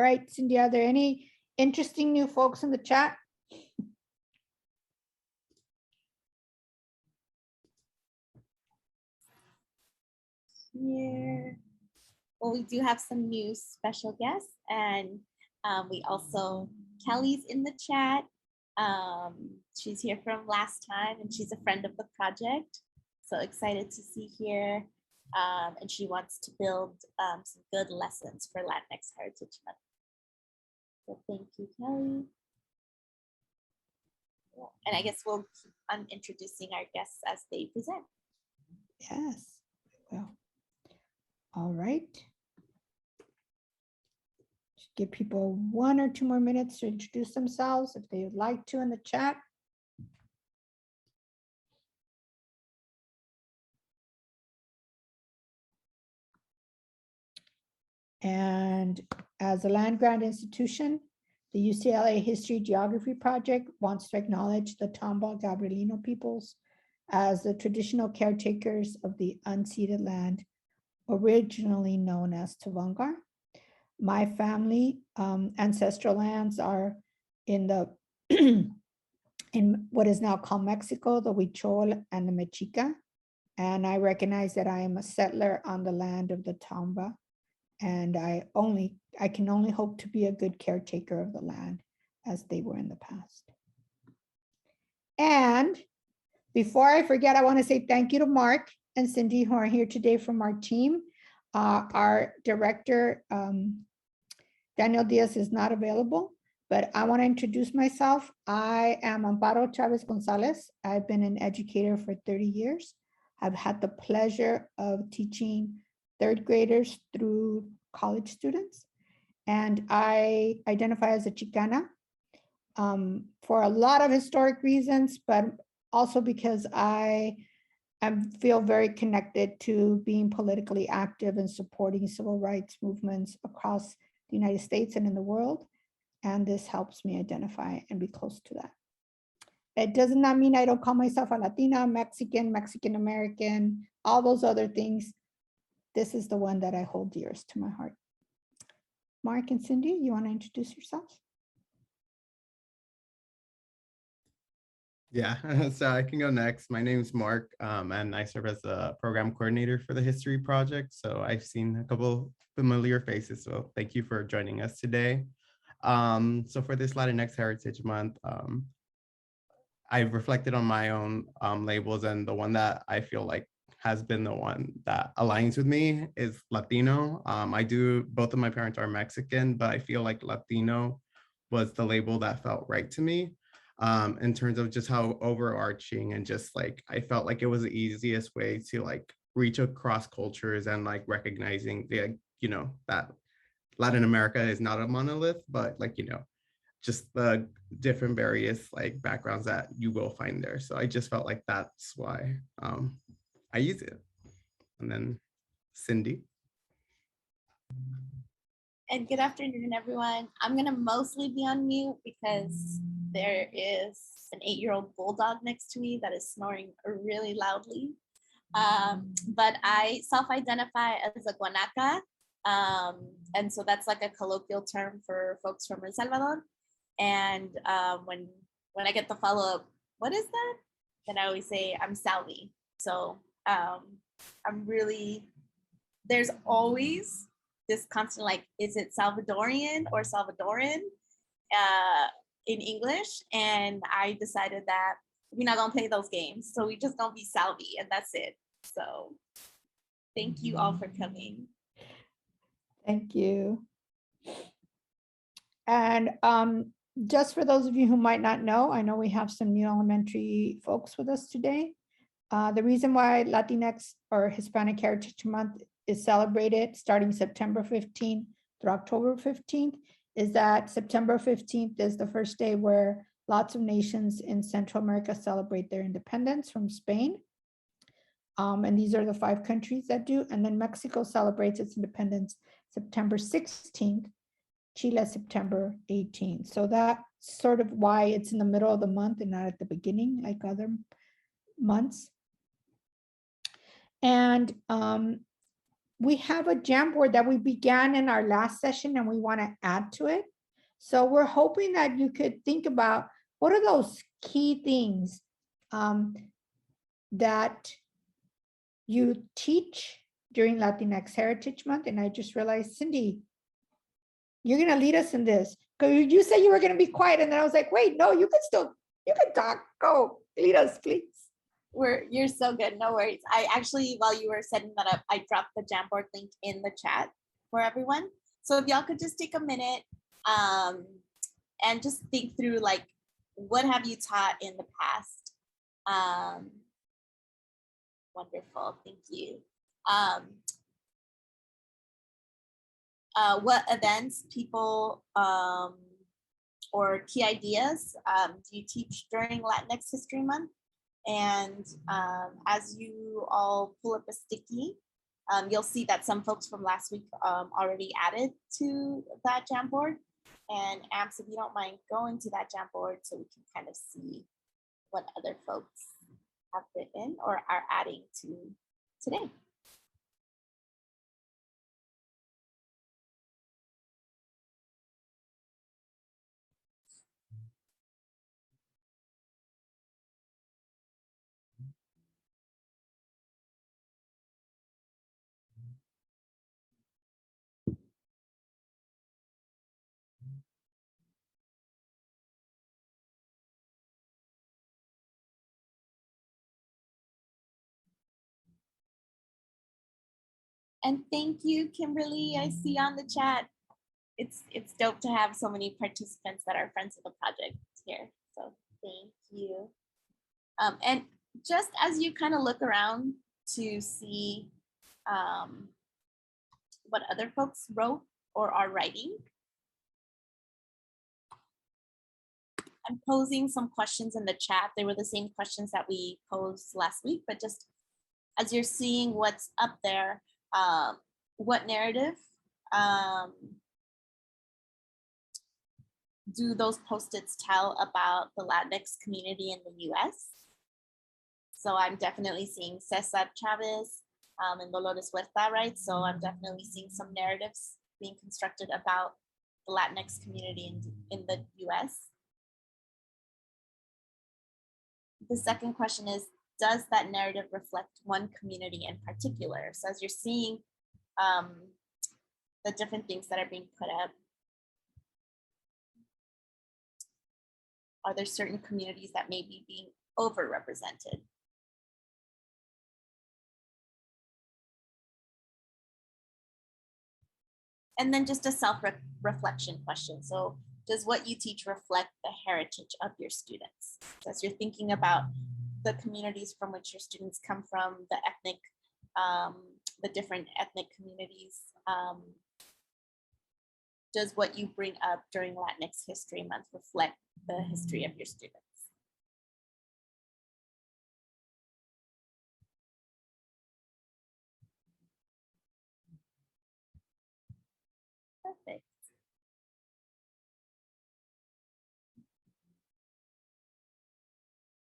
All right, Cindy, are there any interesting new folks in the chat? Here. Well, we do have some new special guests, and we also, Kelly's in the chat. She's here from last time, and she's a friend of the project. So excited to see here. And she wants to build some good lessons for Latinx Heritage Month. So thank you, Kelly. And I guess we'll keep on introducing our guests as they present. Yes, well, all right. Just give people 1 or 2 more minutes to introduce themselves if they would like to in the chat. And as a land grant institution, the UCLA History Geography Project wants to acknowledge the Tomba Gabrielino peoples as the traditional caretakers of the unceded land, originally known as Tuvangar. My family ancestral lands are in the in what is now called Mexico, the Huichol and the Mexica. And I recognize that I am a settler on the land of the Tomba. And I can only hope to be a good caretaker of the land as they were in the past. And before I forget, I want to say thank you to Mark and Cindy who are here today from our team. Our director, Daniel Diaz, is not available, but I want to introduce myself. I am Amparo Chavez Gonzalez. I've been an educator for 30 years. I've had the pleasure of teaching 3rd graders through college students. And I identify as a Chicana for a lot of historic reasons, but also because I feel very connected to being politically active and supporting civil rights movements across the United States and in the world. And this helps me identify and be close to that. It does not mean I don't call myself a Latina, Mexican, Mexican-American, all those other things. This is the one that I hold dearest to my heart. Mark and Cindy, you want to introduce yourselves? Yeah, so I can go next. My name is Mark, and I serve as the program coordinator for the History Project. So I've seen a couple familiar faces, so thank you for joining us today. So for this Latinx Heritage Month, I've reflected on my own labels, and the one that I feel like has been the one that aligns with me is Latino. Both of my parents are Mexican, but I feel like Latino was the label that felt right to me in terms of just how overarching and just like, I felt like it was the easiest way to like reach across cultures and like recognizing the, that Latin America is not a monolith, but like, just the different various like backgrounds that you will find there. So I just felt like that's why I use it. And then Cindy. And good afternoon, everyone. I'm gonna mostly be on mute because there is an 8-year-old bulldog next to me that is snoring really loudly. But I self-identify as a guanaca. And so that's like a colloquial term for folks from El Salvador. And when I get the follow-up, what is that? Then I always say I'm Salvi. So I'm really, there's always this constant like, is it Salvadorian or Salvadoran in English? And I decided that we're not gonna play those games. So we just gonna be Salvi and that's it. So thank you all for coming. Thank you. And just for those of you who might not know, I know we have some new elementary folks with us today. The reason why Latinx or Hispanic Heritage Month is celebrated starting September 15th through October 15th is that September 15th is the first day where lots of nations in Central America celebrate their independence from Spain. And these are the 5 countries that do. And then Mexico celebrates its independence September 16th, Chile September 18th. So that's sort of why it's in the middle of the month and not at the beginning like other months. And we have a Jamboard that we began in our last session and we want to add to it. So we're hoping that you could think about what are those key things that you teach during Latinx Heritage Month. And I just realized, Cindy, you're going to lead us in this. Because you said you were going to be quiet. And then I was like, wait, no, you can talk. Go, lead us, please. You're so good, no worries. I actually, while you were setting that up, I dropped the Jamboard link in the chat for everyone. So if y'all could just take a minute and just think through, like, what have you taught in the past? Wonderful, thank you. What events, people, or key ideas do you teach during Latinx History Month? And as you all pull up a sticky, you'll see that some folks from last week already added to that Jamboard. And Amps, if you don't mind going to that Jamboard so we can kind of see what other folks have written or are adding to today. And thank you, Kimberly. I see on the chat. It's dope to have so many participants that are friends of the project here. So thank you. And just as you kind of look around to see what other folks wrote or are writing, I'm posing some questions in the chat. They were the same questions that we posed last week, but just as you're seeing what's up there, what narrative do those post-its tell about the Latinx community in the US? So I'm definitely seeing Cesar Chavez and Dolores Huerta, right? So I'm definitely seeing some narratives being constructed about the Latinx community in the US. The second question is, does that narrative reflect one community in particular? So as you're seeing the different things that are being put up, are there certain communities that may be being overrepresented? And then just a self-reflection question. So does what you teach reflect the heritage of your students? So as you're thinking about the communities from which your students come from, the ethnic, the different ethnic communities, does what you bring up during Latinx History Month reflect the history of your students? Perfect.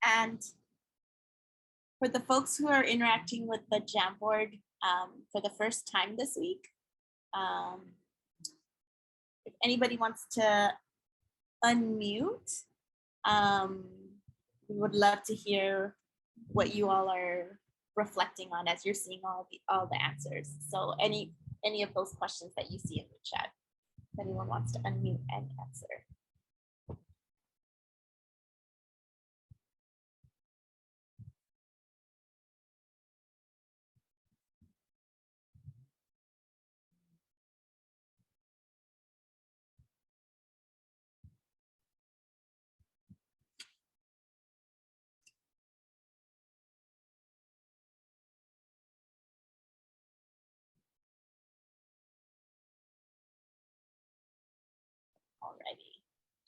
And for the folks who are interacting with the Jamboard for the first time this week, if anybody wants to unmute, we would love to hear what you all are reflecting on as you're seeing all the answers. So any of those questions that you see in the chat, if anyone wants to unmute and answer.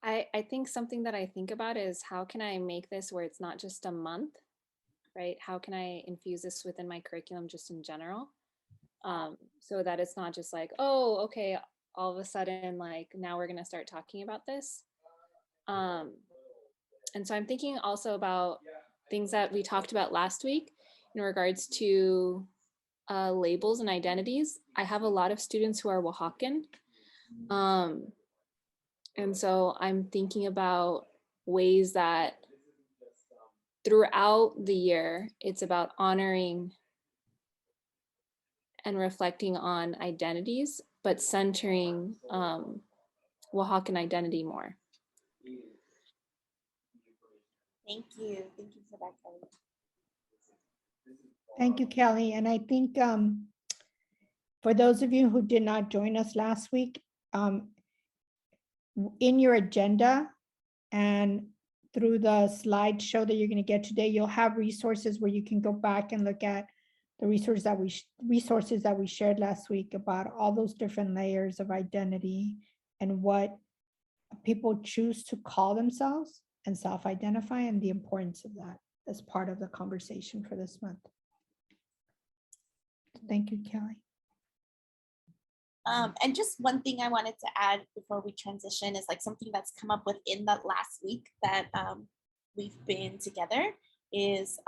Alrighty. I think something that I think about is how can I make this where it's not just a month, right? How can I infuse this within my curriculum just in general? So that it's not just like, oh, okay, all of a sudden, like now we're gonna start talking about this. And so I'm thinking also about things that we talked about last week in regards to labels and identities. I have a lot of students who are Oaxacan. And so I'm thinking about ways that throughout the year, it's about honoring and reflecting on identities, but centering Oaxacan identity more. Thank you. Thank you for that, Kelly. Thank you, Kelly. And I think for those of you who did not join us last week, in your agenda and through the slideshow that you're going to get today, you'll have resources where you can go back and look at the resources that we shared last week about all those different layers of identity and what people choose to call themselves and self-identify, and the importance of that as part of the conversation for this month. Thank you, Kelly. And just one thing I wanted to add before we transition is like something that's come up within that last week that we've been together is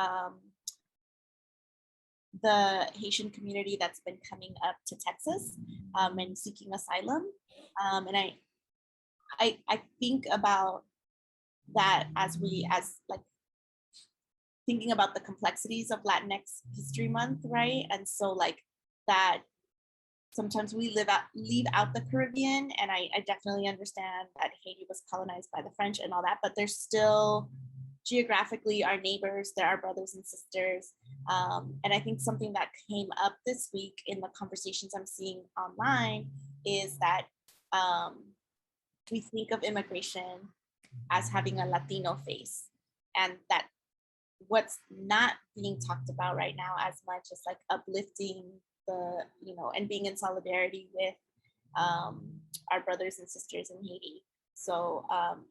the Haitian community that's been coming up to Texas and seeking asylum. And I think about that as like thinking about the complexities of Latinx History Month, right? And so like that sometimes we leave out the Caribbean, and I definitely understand that Haiti was colonized by the French and all that, but there's still geographically our neighbors, they're our brothers and sisters. And I think something that came up this week in the conversations I'm seeing online is that we think of immigration as having a Latino face, and that what's not being talked about right now as much as like uplifting the, and being in solidarity with our brothers and sisters in Haiti. So,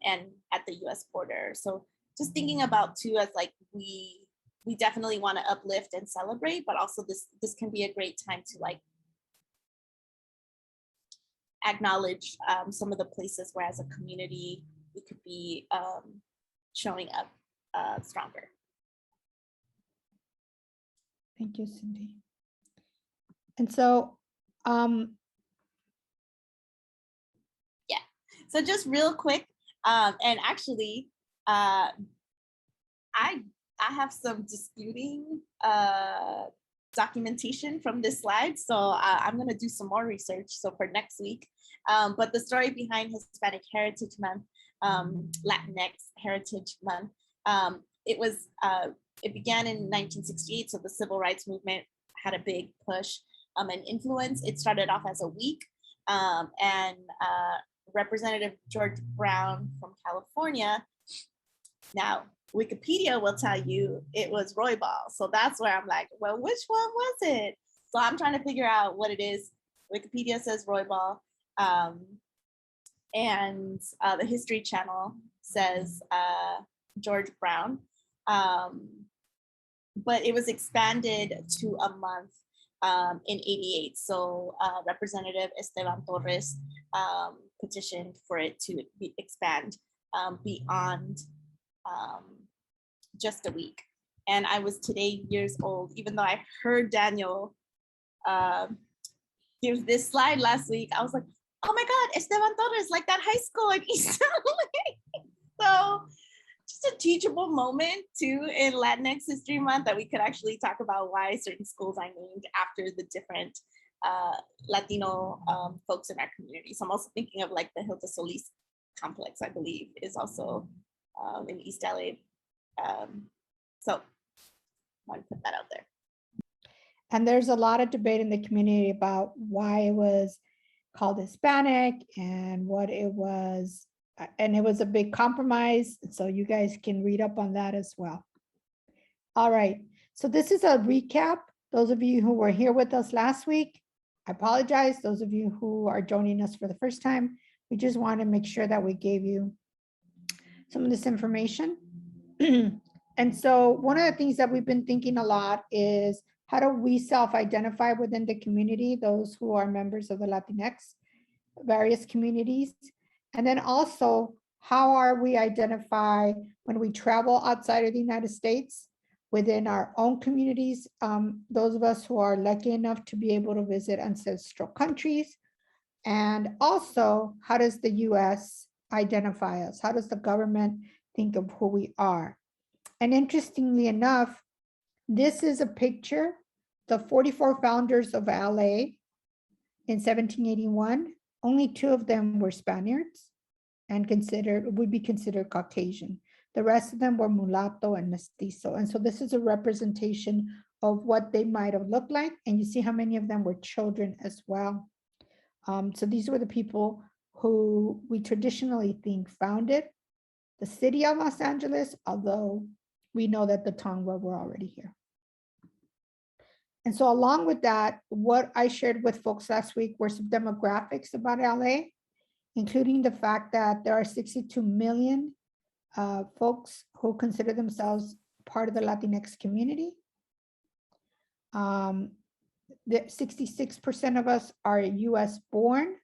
and at the US border. So just thinking about too, as like, we definitely want to uplift and celebrate, but also this can be a great time to like acknowledge some of the places where as a community, we could be showing up stronger. Thank you, Cindy. And so, yeah. So just real quick, and actually, I have some disputing documentation from this slide, so I'm going to do some more research. So for next week, but the story behind Hispanic Heritage Month, Latinx Heritage Month, it began in 1968. So the Civil Rights Movement had a big push and influence. It started off as a week, and Representative George Brown from California. Now, Wikipedia will tell you it was Roybal. So that's where I'm like, well, which one was it? So I'm trying to figure out what it is. Wikipedia says Roybal, and the History Channel says George Brown. But it was expanded to a month in '88. So Representative Esteban Torres petitioned for it to expand beyond just a week. And I was today years old, even though I heard Daniel give this slide last week. I was like, oh my God, Esteban Torres, like that high school in East LA. So just a teachable moment too in Latinx History Month, that we could actually talk about why certain schools are named after the different Latino folks in our community. So I'm also thinking of like the Hilda Solis complex, I believe, is also in East LA. So I want to put that out there. and there's a lot of debate in the community about why it was called Hispanic and what it was. And it was a big compromise. So you guys can read up on that as well. All right. So this is a recap. Those of you who were here with us last week, I apologize. Those of you who are joining us for the first time, we just want to make sure that we gave you some of this information. And so one of the things that we've been thinking a lot is, how do we self-identify within the community, those who are members of the Latinx, various communities? And then also, how are we identify when we travel outside of the United States? within our own communities, those of us who are lucky enough to be able to visit ancestral countries. And also, how does the US identify us? How does the government think of who we are? And interestingly enough, this is a picture, the 44 founders of LA in 1781, only 2 of them were Spaniards and would be considered Caucasian. The rest of them were mulatto and mestizo. And so this is a representation of what they might have looked like. And you see how many of them were children as well. So these were the people who we traditionally think founded the city of Los Angeles, although we know that the Tongva were already here. And so along with that, what I shared with folks last week were some demographics about LA, including the fact that there are 62 million folks who consider themselves part of the Latinx community. The 66% of us are US born.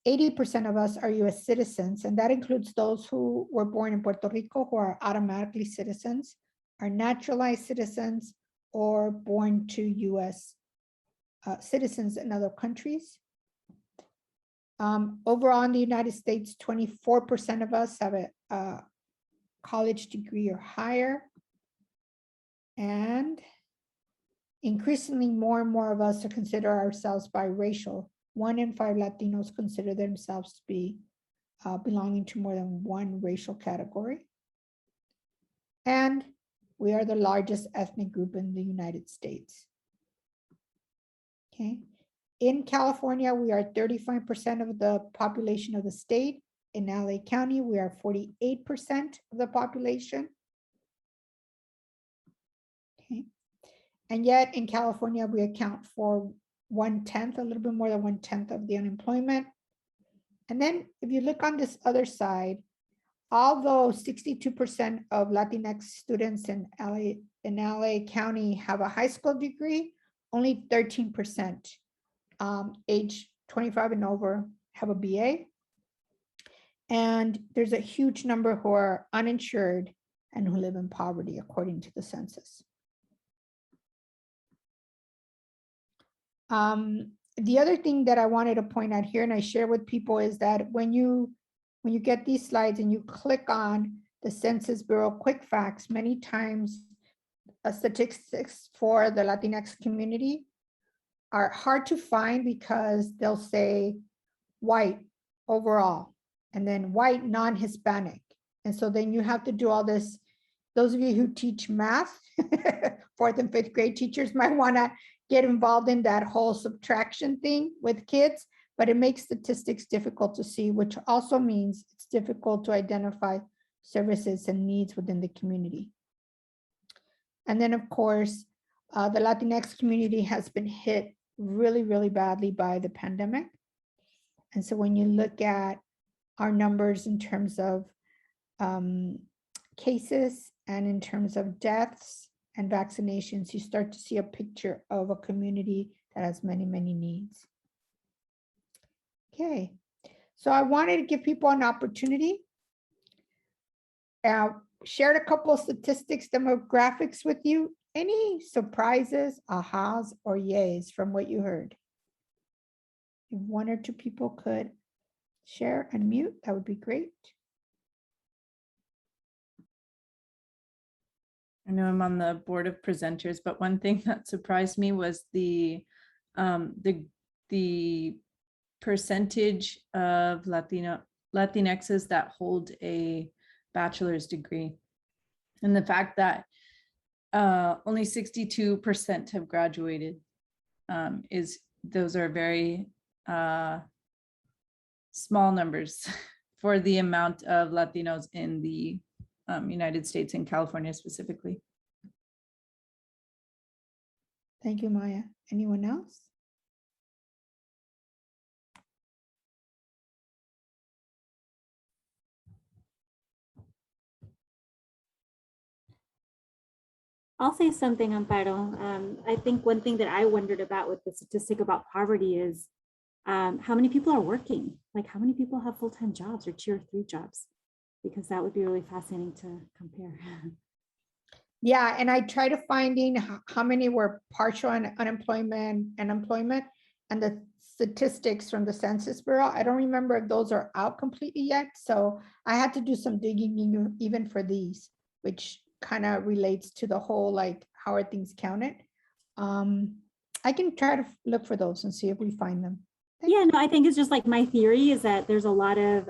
80% of us are US citizens, and that includes those who were born in Puerto Rico who are automatically citizens, are naturalized citizens, or born to US citizens in other countries. Overall in the United States, 24% of us have a college degree or higher. And increasingly more and more of us consider ourselves biracial. 1 in 5 Latinos consider themselves to be belonging to more than one racial category. And we are the largest ethnic group in the United States. Okay. In California, we are 35% of the population of the state. In LA County, we are 48% of the population. Okay. And yet in California, we account for 1/10, a little bit more than 1/10 of the unemployment. And then if you look on this other side, although 62% of Latinx students in LA County have a high school degree, only 13% age 25 and over have a BA. And there's a huge number who are uninsured and who live in poverty, according to the census. The other thing that I wanted to point out here, and I share with people, is that when you get these slides and you click on the Census Bureau Quick Facts, many times statistics for the Latinx community are hard to find because they'll say white overall, and then white non-Hispanic. And so then you have to do all this. Those of you who teach math, 4th and 5th grade teachers might want to get involved in that whole subtraction thing with kids, but it makes statistics difficult to see, which also means it's difficult to identify services and needs within the community. And then of course, the Latinx community has been hit really, really badly by the pandemic. And so when you look at our numbers in terms of cases and in terms of deaths and vaccinations, you start to see a picture of a community that has many, many needs. Okay, so I wanted to give people an opportunity. Shared a couple of statistics, demographics with you. Any surprises, ahas, or yays from what you heard? If 1 or 2 people could share and mute, that would be great. I know I'm on the board of presenters, but one thing that surprised me was the percentage of Latinxes that hold a bachelor's degree, and the fact that only 62% have graduated. Those are very small numbers for the amount of Latinos in the United States and California specifically. Thank you, Maya. Anyone else? I'll say something, Amparo. I think one thing that I wondered about with the statistic about poverty is how many people are working? Like how many people have full-time jobs or 2 or 3 jobs? because that would be really fascinating to compare. Yeah, and I tried to finding how many were partial unemployment and employment, and the statistics from the Census Bureau. I don't remember if those are out completely yet. So I had to do some digging even for these, which kind of relates to the whole, like, how are things counted? I can try to look for those and see if we find them. Yeah, no, I think it's just like my theory is that there's a lot of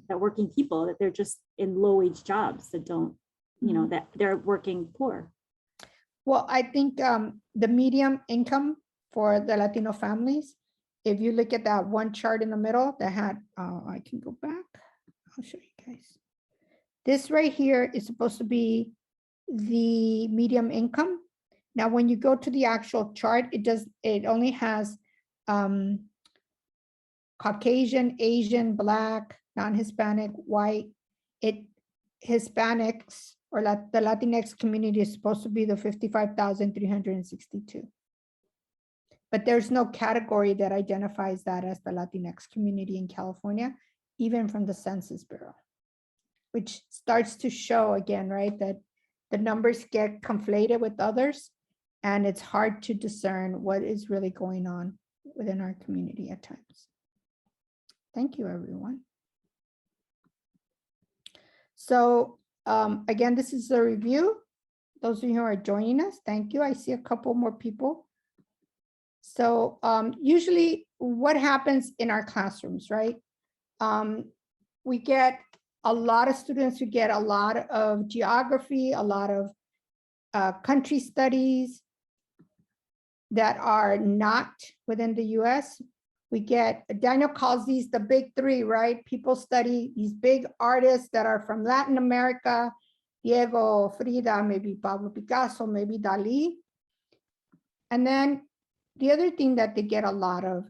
that working people that they're just in low wage jobs that don't, you know, that they're working poor. Well, I think the medium income for the Latino families, if you look at that one chart in the middle that had, I can go back, I'll show you guys. This right here is supposed to be the medium income. Now, when you go to the actual chart, it only has Caucasian, Asian, Black, non-Hispanic, white. Hispanics or the Latinx community is supposed to be the 55,362. But there's no category that identifies that as the Latinx community in California, even from the Census Bureau, which starts to show again, right, that the numbers get conflated with others, and it's hard to discern what is really going on within our community at times. Thank you, everyone. So again, this is a review. Those of you who are joining us, thank you. I see a couple more people. So usually what happens in our classrooms, right? We get a lot of students who get a lot of geography, a lot of country studies that are not within the US. We get, Daniel calls these the big three, right? People study these big artists that are from Latin America, Diego, Frida, maybe Pablo Picasso, maybe Dali. And then the other thing that they get a lot of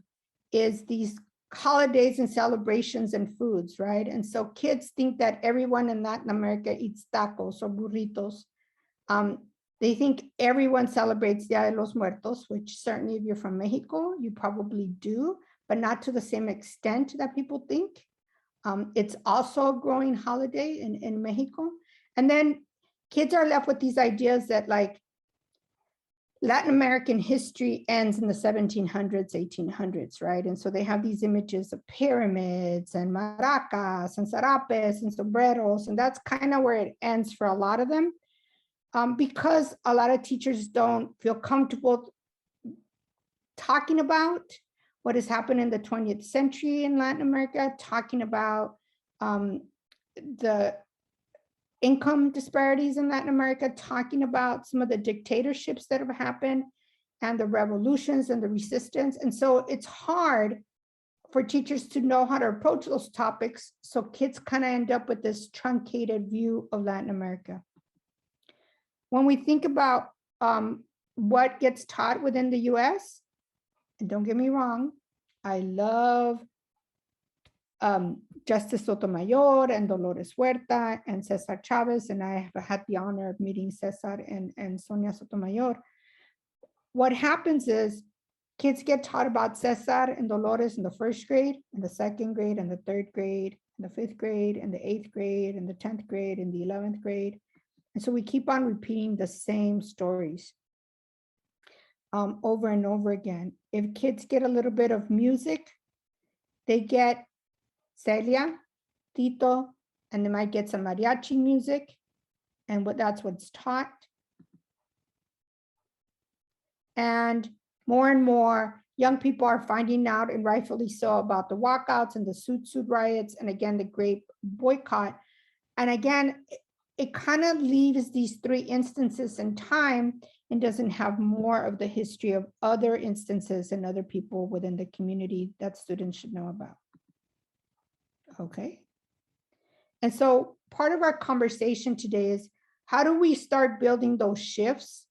is these holidays and celebrations and foods, right? And so kids think that everyone in Latin America eats tacos or burritos. They think everyone celebrates Dia de los Muertos, which certainly if you're from Mexico, you probably do, but not to the same extent that people think. It's also a growing holiday in Mexico. And then kids are left with these ideas that like Latin American history ends in the 1700s, 1800s, right? And so they have these images of pyramids and maracas and zarapes and sombreros, and that's kind of where it ends for a lot of them. Because a lot of teachers don't feel comfortable talking about what has happened in the 20th century in Latin America, talking about the income disparities in Latin America, talking about some of the dictatorships that have happened and the revolutions and the resistance. And so it's hard for teachers to know how to approach those topics. So kids kind of end up with this truncated view of Latin America. When we think about what gets taught within the US, and don't get me wrong, I love Justice Sotomayor and Dolores Huerta and Cesar Chavez, and I have had the honor of meeting Cesar and Sonia Sotomayor. What happens is kids get taught about Cesar and Dolores in the first grade, in the second grade, and the third grade, in the fifth grade, and the eighth grade, and the 10th grade, and the 11th grade. And so we keep on repeating the same stories over and over again. If kids get a little bit of music, they get Celia, Tito, and they might get some mariachi music, and that's what's taught. And more young people are finding out, and rightfully so, about the walkouts and the suit riots, and again, the grape boycott. And again, it kind of leaves these three instances in time and doesn't have more of the history of other instances and other people within the community that students should know about. Okay. And so part of our conversation today is how do we start building those shifts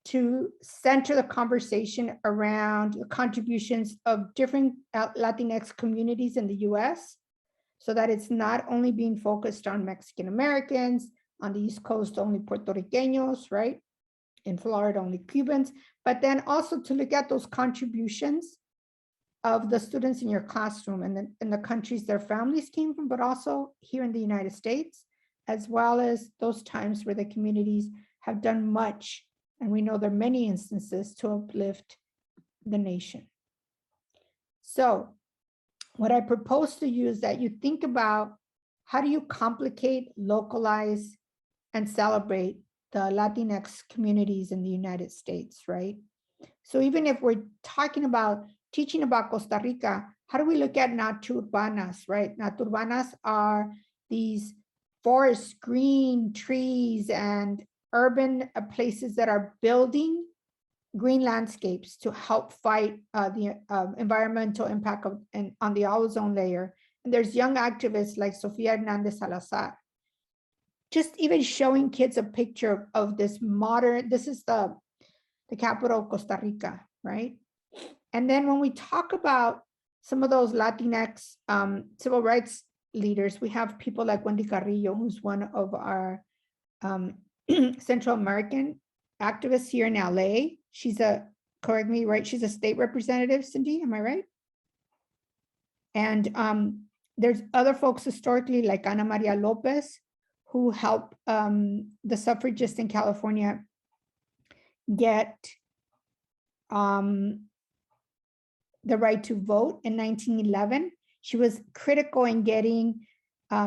to center the conversation around the contributions of different Latinx communities in the US, so that it's not only being focused on Mexican Americans, on the East Coast only Puerto Ricanos, right? In Florida only Cubans, but then also to look at those contributions of the students in your classroom and in the countries their families came from, but also here in the United States, as well as those times where the communities have done much. And we know there are many instances to uplift the nation. So what I propose to you is that you think about how do you complicate, localize, and celebrate the Latinx communities in the United States, right? So even if we're talking about teaching about Costa Rica, how do we look at naturbanas, right? Naturbanas are these forest, green trees, and urban places that are building green landscapes to help fight the environmental impact on the ozone layer. And there's young activists like Sofia Hernandez Salazar. Just even showing kids a picture of this modern, this is the capital of Costa Rica, right? And then when we talk about some of those Latinx civil rights leaders, we have people like Wendy Carrillo, who's one of our Central American activists here in LA. She's correct me, right? She's a state representative, Cindy, am I right? And there's other folks historically like Ana Maria Lopez, who helped the suffragists in California get the right to vote in 1911. She was critical in getting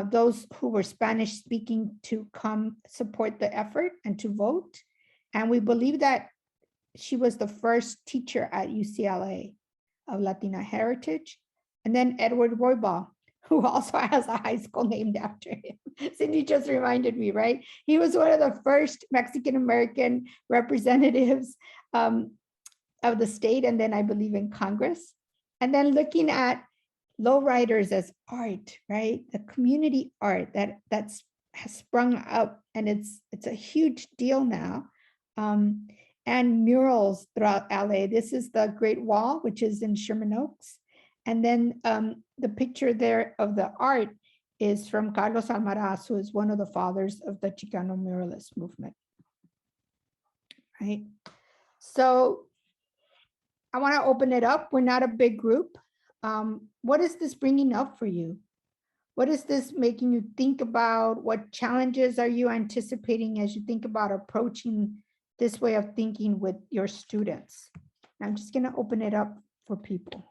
those who were Spanish speaking to come support the effort and to vote. And we believe that she was the first teacher at UCLA of Latina heritage. And then Edward Roybal, who also has a high school named after him. Cindy just reminded me, right? He was one of the first Mexican-American representatives of the state, and then I believe in Congress. And then looking at lowriders as art, right? The community art that's has sprung up, and it's a huge deal now. And murals throughout LA. This is the Great Wall, which is in Sherman Oaks. And then the picture there of the art is from Carlos Almaraz, who is one of the fathers of the Chicano muralist movement, right? So I want to open it up. We're not a big group. What is this bringing up for you? What is this making you think about? What challenges are you anticipating as you think about approaching this way of thinking with your students? I'm just going to open it up for people.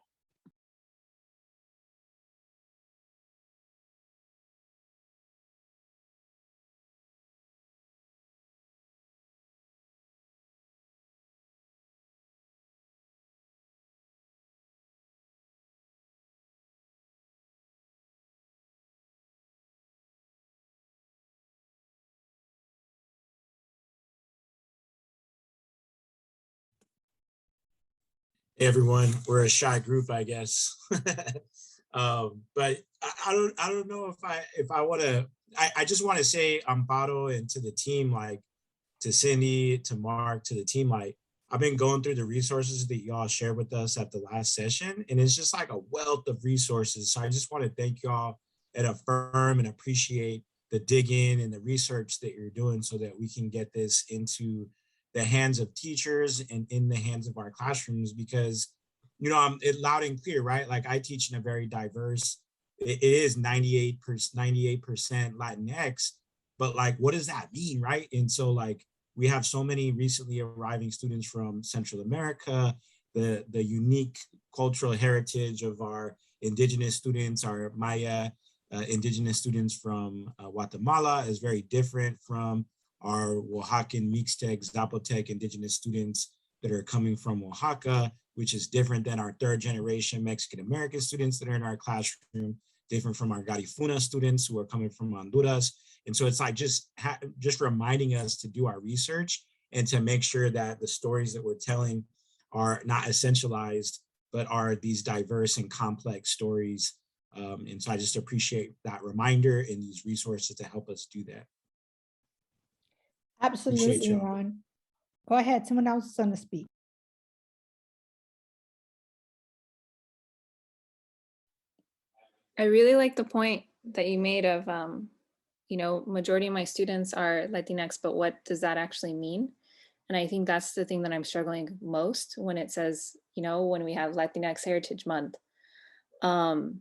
Hey everyone, we're a shy group, I guess. But I don't know if I want to. I just want to say Amparo and to the team, like to Cindy, to Mark, to the team, like I've been going through the resources that y'all shared with us at the last session, and it's just like a wealth of resources. So I just want to thank y'all and affirm and appreciate the digging and the research that you're doing so that we can get this into the hands of teachers and in the hands of our classrooms, because, you know, I'm loud and clear, right? Like I teach in a very diverse, it is 98% Latinx, but like, what does that mean, right? And so like, we have so many recently arriving students from Central America, the unique cultural heritage of our indigenous students, our Maya indigenous students from Guatemala is very different from our Oaxacan, Mixtec, Zapotec indigenous students that are coming from Oaxaca, which is different than our third generation Mexican-American students that are in our classroom, different from our Garifuna students who are coming from Honduras. And so it's like just reminding us to do our research and to make sure that the stories that we're telling are not essentialized, but are these diverse and complex stories. And so I just appreciate that reminder and these resources to help us do that. Absolutely, Ron. Go ahead. Someone else is going to speak. I really like the point that you made of, you know, majority of my students are Latinx, but what does that actually mean? And I think that's the thing that I'm struggling most when it says, you know, when we have Latinx Heritage Month, in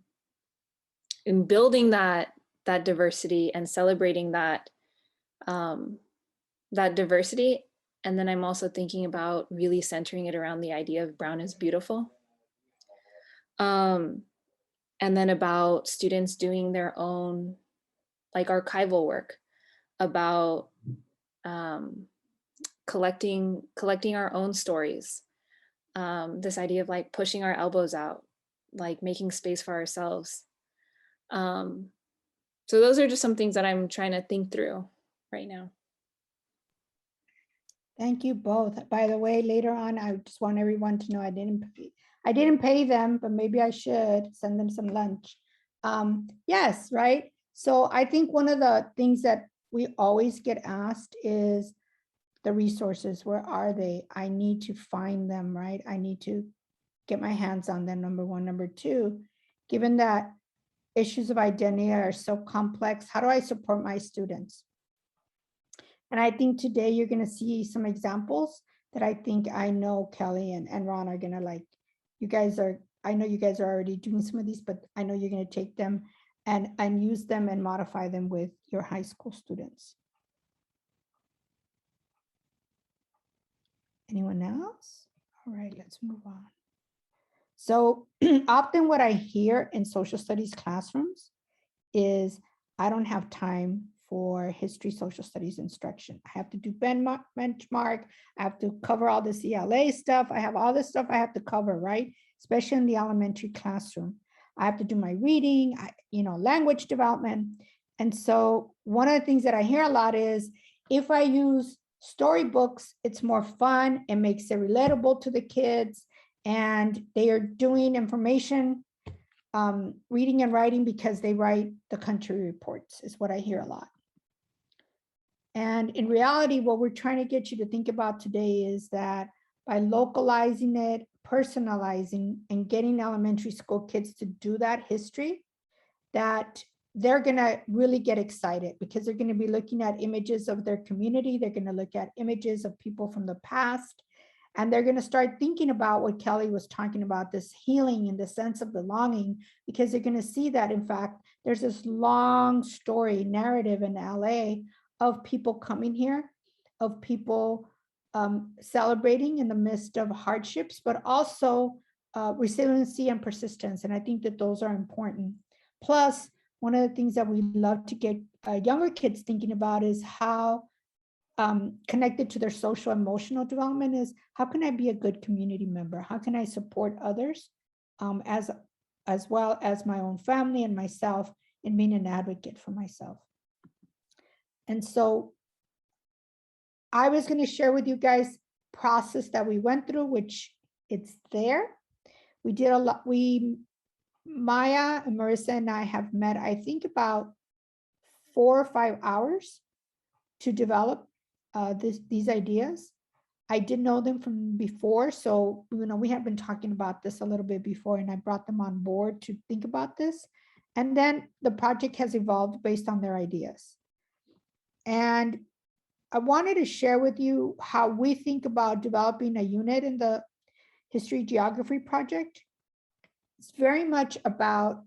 building that diversity and celebrating that diversity. And then I'm also thinking about really centering it around the idea of brown is beautiful. And then about students doing their own like archival work, about collecting our own stories. This idea of like pushing our elbows out, like making space for ourselves. So those are just some things that I'm trying to think through right now. Thank you both. By the way, later on, I just want everyone to know I didn't pay them, but maybe I should send them some lunch. Yes, right. So I think one of the things that we always get asked is the resources. Where are they? I need to find them, right? I need to get my hands on them, number one. Number two, given that issues of identity are so complex, how do I support my students? And I think today you're going to see some examples that I know Kelly and Ron are going to like. I know you guys are already doing some of these, but I know you're going to take them and use them and modify them with your high school students. Anyone else? All right, let's move on. So often what I hear in social studies classrooms is I don't have time for history, social studies instruction. I have to do benchmark. I have to cover all this ELA stuff. I have all this stuff I have to cover, right? Especially in the elementary classroom. I have to do my reading, language development. And so one of the things that I hear a lot is if I use storybooks, it's more fun. It makes it relatable to the kids. And they are doing information, reading and writing because they write the country reports is what I hear a lot. And in reality, what we're trying to get you to think about today is that by localizing it, personalizing, and getting elementary school kids to do that history, that they're going to really get excited because they're going to be looking at images of their community. They're going to look at images of people from the past. And they're going to start thinking about what Kelly was talking about, this healing and the sense of belonging, because they're going to see that, in fact, there's this long story narrative in LA of people coming here, of people celebrating in the midst of hardships, but also resiliency and persistence. And I think that those are important. Plus, one of the things that we love to get younger kids thinking about is how connected to their social emotional development is how can I be a good community member? How can I support others as well as my own family and myself in being an advocate for myself? And so I was going to share with you guys process that we went through, which it's there. We did a lot. Maya and Marissa and I have met, I think, about 4 or 5 hours to develop these ideas. I did know them from before, so we had been talking about this a little bit before, and I brought them on board to think about this. And then the project has evolved based on their ideas. And I wanted to share with you how we think about developing a unit in the History Geography project. It's very much about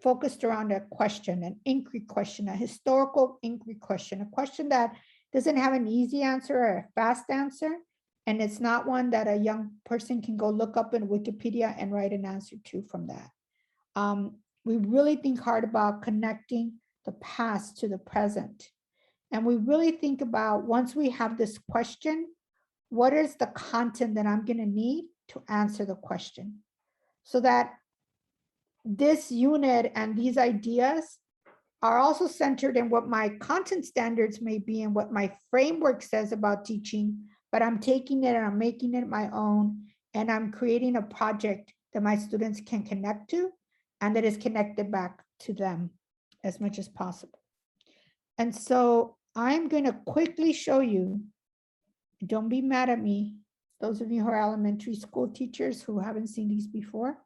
focused around a question, an inquiry question, a historical inquiry question, a question that doesn't have an easy answer or a fast answer. And it's not one that a young person can go look up in Wikipedia and write an answer to from that. We really think hard about connecting the past to the present. And we really think about, once we have this question, what is the content that I'm going to need to answer the question? So that this unit and these ideas are also centered in what my content standards may be and what my framework says about teaching, but I'm taking it and I'm making it my own, and I'm creating a project that my students can connect to and that is connected back to them as much as possible. And so I'm going to quickly show you, don't be mad at me, those of you who are elementary school teachers who haven't seen these before.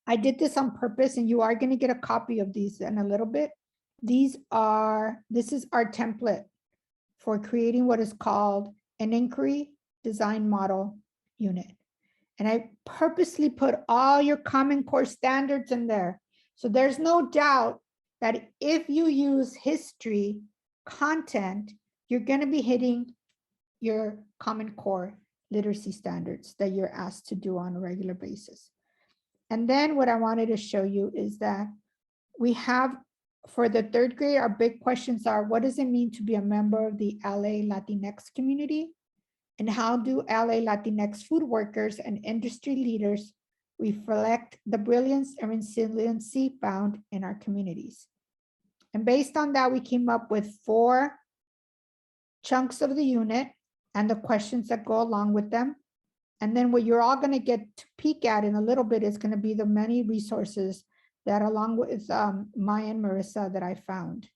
I did this on purpose, and you are going to get a copy of these in a little bit. This is our template for creating what is called an inquiry design model unit. And I purposely put all your Common Core standards in there. So there's no doubt that if you use history content, you're going to be hitting your Common Core literacy standards that you're asked to do on a regular basis. And then what I wanted to show you is that we have, for the third grade, our big questions are, what does it mean to be a member of the LA Latinx community? And how do LA Latinx food workers and industry leaders reflect the brilliance and resiliency found in our communities? And based on that, we came up with 4 chunks of the unit and the questions that go along with them. And then what you're all going to get to peek at in a little bit is going to be the many resources that, along with Maya and Marissa, that I found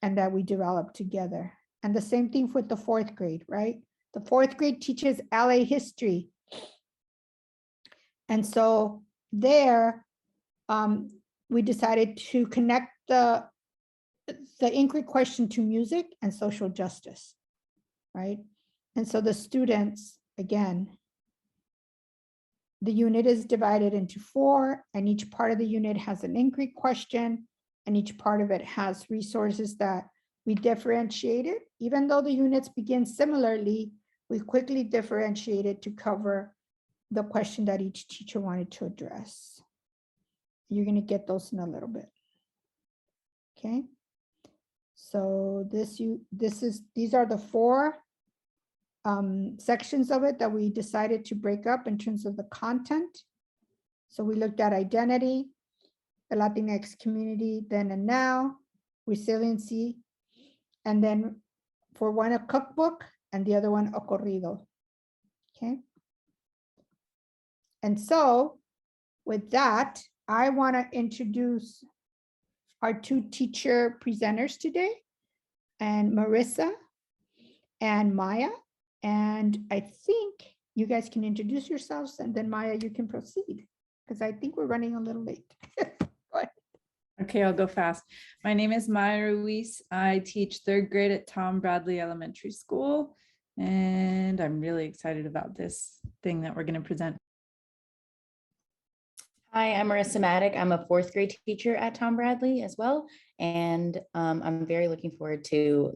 and that we developed together. And the same thing with the 4th grade, right? The 4th grade teaches LA history. And so there, we decided to connect the inquiry question to music and social justice, right? And so the students, again, the unit is divided into 4, and each part of the unit has an inquiry question, and each part of it has resources that we differentiated. Even though the units begin similarly, we quickly differentiated to cover the question that each teacher wanted to address. You're going to get those in a little bit. Okay. So these are the 4 sections of it that we decided to break up in terms of the content. So we looked at identity, the Latinx community, then and now, resiliency, and then for one, a cookbook, and the other one, a corrido. Okay. And so with that, I want to introduce our 2 teacher presenters today, and Marissa and Maya. And I think you guys can introduce yourselves, and then Maya, you can proceed, because I think we're running a little late. Go ahead. Okay, I'll go fast. My name is Maya Ruiz. I teach 3rd grade at Tom Bradley Elementary School, and I'm really excited about this thing that we're going to present. Hi, I'm Marissa Maddock. I'm a 4th grade teacher at Tom Bradley as well, and I'm very looking forward to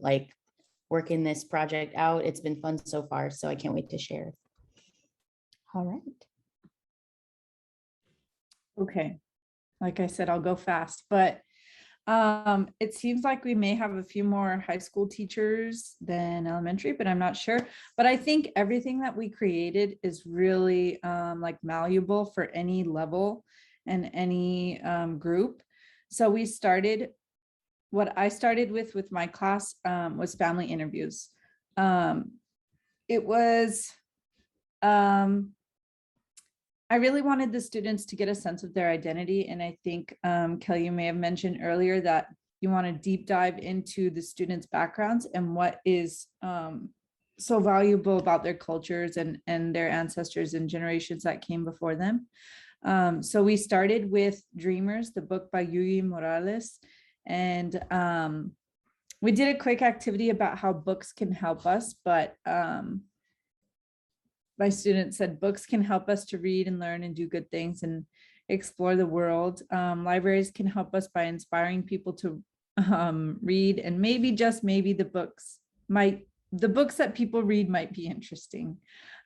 working this project out. It's been fun so far, so I can't wait to share. All right. Okay, like I said, I'll go fast, but it seems like we may have a few more high school teachers than elementary, but I'm not sure. But I think everything that we created is really malleable for any level and any group. So we started, what I started with my class was family interviews. It was, I really wanted the students to get a sense of their identity. And I think, Kelly, you may have mentioned earlier that you want to deep dive into the students' backgrounds and what is so valuable about their cultures and their ancestors and generations that came before them. So we started with Dreamers, the book by Yuyi Morales. And we did a quick activity about how books can help us, but my student said books can help us to read and learn and do good things and explore the world. Libraries can help us by inspiring people to read, and maybe, just maybe, the books that people read might be interesting.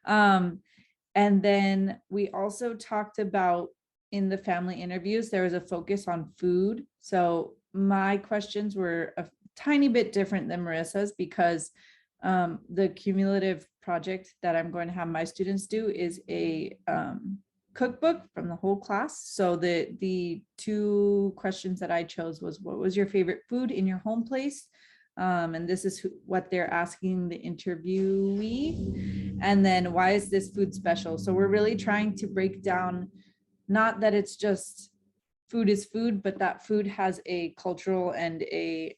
And then we also talked about, in the family interviews, there was a focus on food. So my questions were a tiny bit different than Marissa's, because the cumulative project that I'm going to have my students do is a cookbook from the whole class. So the 2 questions that I chose was, what was your favorite food in your home place? And this is what they're asking the interviewee. And then, why is this food special? So we're really trying to break down, not that it's just food is food, but that food has a cultural and a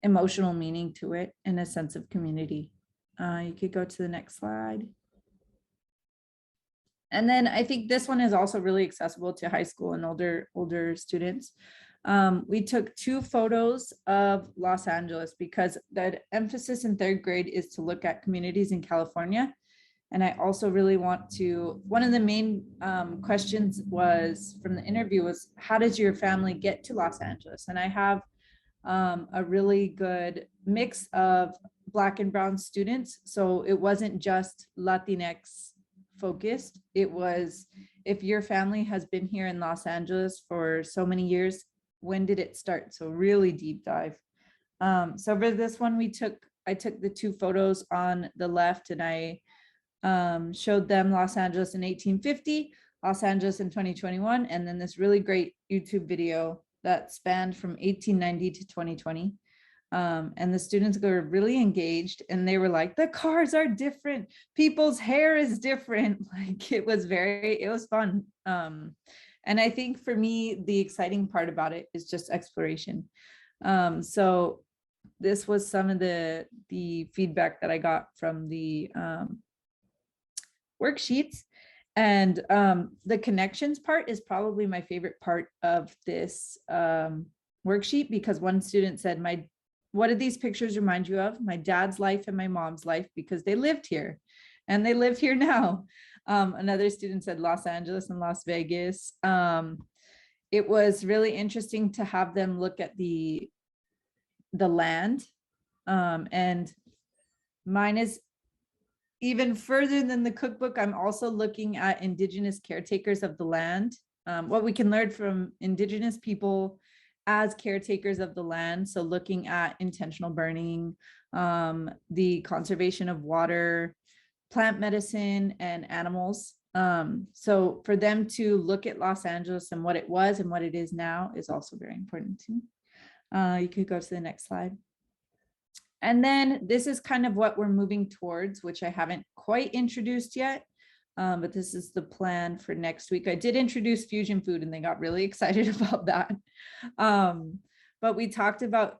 emotional meaning to it, and a sense of community. You could go to the next slide. And then I think this one is also really accessible to high school and older students. We took 2 photos of Los Angeles because the emphasis in 3rd grade is to look at communities in California. And I also really want to, one of the main questions was from the interview was, how does your family get to Los Angeles? And I have a really good mix of Black and Brown students. So it wasn't just Latinx focused. It was, if your family has been here in Los Angeles for so many years, when did it start? So really deep dive. So for this one, I took the 2 photos on the left, and I showed them Los Angeles in 1850, Los Angeles in 2021, and then this really great YouTube video that spanned from 1890 to 2020. And the students were really engaged, and they were like, the cars are different, people's hair is different. Like it was fun. And I think for me, the exciting part about it is just exploration. So this was some of the feedback that I got from the worksheets. And the connections part is probably my favorite part of this worksheet, because one student said, what did these pictures remind you of? My dad's life and my mom's life, because they lived here and they live here now. Another student said Los Angeles and Las Vegas. It was really interesting to have them look at the land. And mine is even further than the cookbook. I'm also looking at Indigenous caretakers of the land, what we can learn from Indigenous people as caretakers of the land. So looking at intentional burning, the conservation of water, plant medicine, and animals. So for them to look at Los Angeles and what it was and what it is now is also very important to me. You could go to the next slide. And then this is kind of what we're moving towards, which I haven't quite introduced yet, but this is the plan for next week. I did introduce fusion food and they got really excited about that. But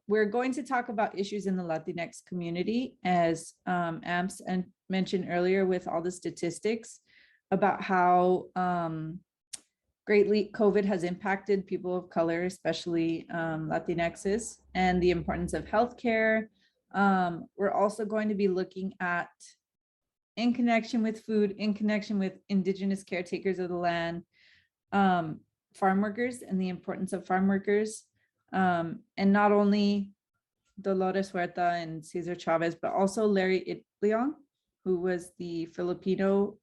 we're going to talk about issues in the Latinx community, as Amps mentioned earlier, with all the statistics about how greatly COVID has impacted people of color, especially Latinxes, and the importance of healthcare. We're also going to be looking at, in connection with food, in connection with Indigenous caretakers of the land, farm workers and the importance of farm workers. And not only Dolores Huerta and Cesar Chavez, but also Larry Itliong, who was the Filipino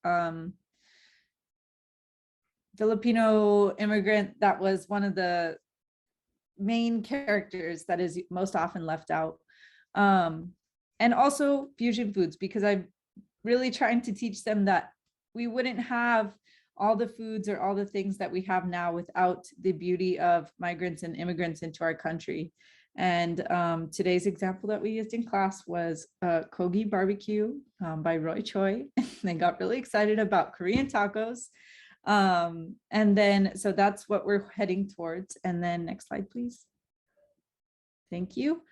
immigrant that was one of the main characters that is most often left out. And also fusion foods, because I'm really trying to teach them that we wouldn't have all the foods or all the things that we have now without the beauty of migrants and immigrants into our country. And today's example that we used in class was Kogi barbecue by Roy Choi. They got really excited about Korean tacos. And then, so that's what we're heading towards. And then next slide, please. Thank you.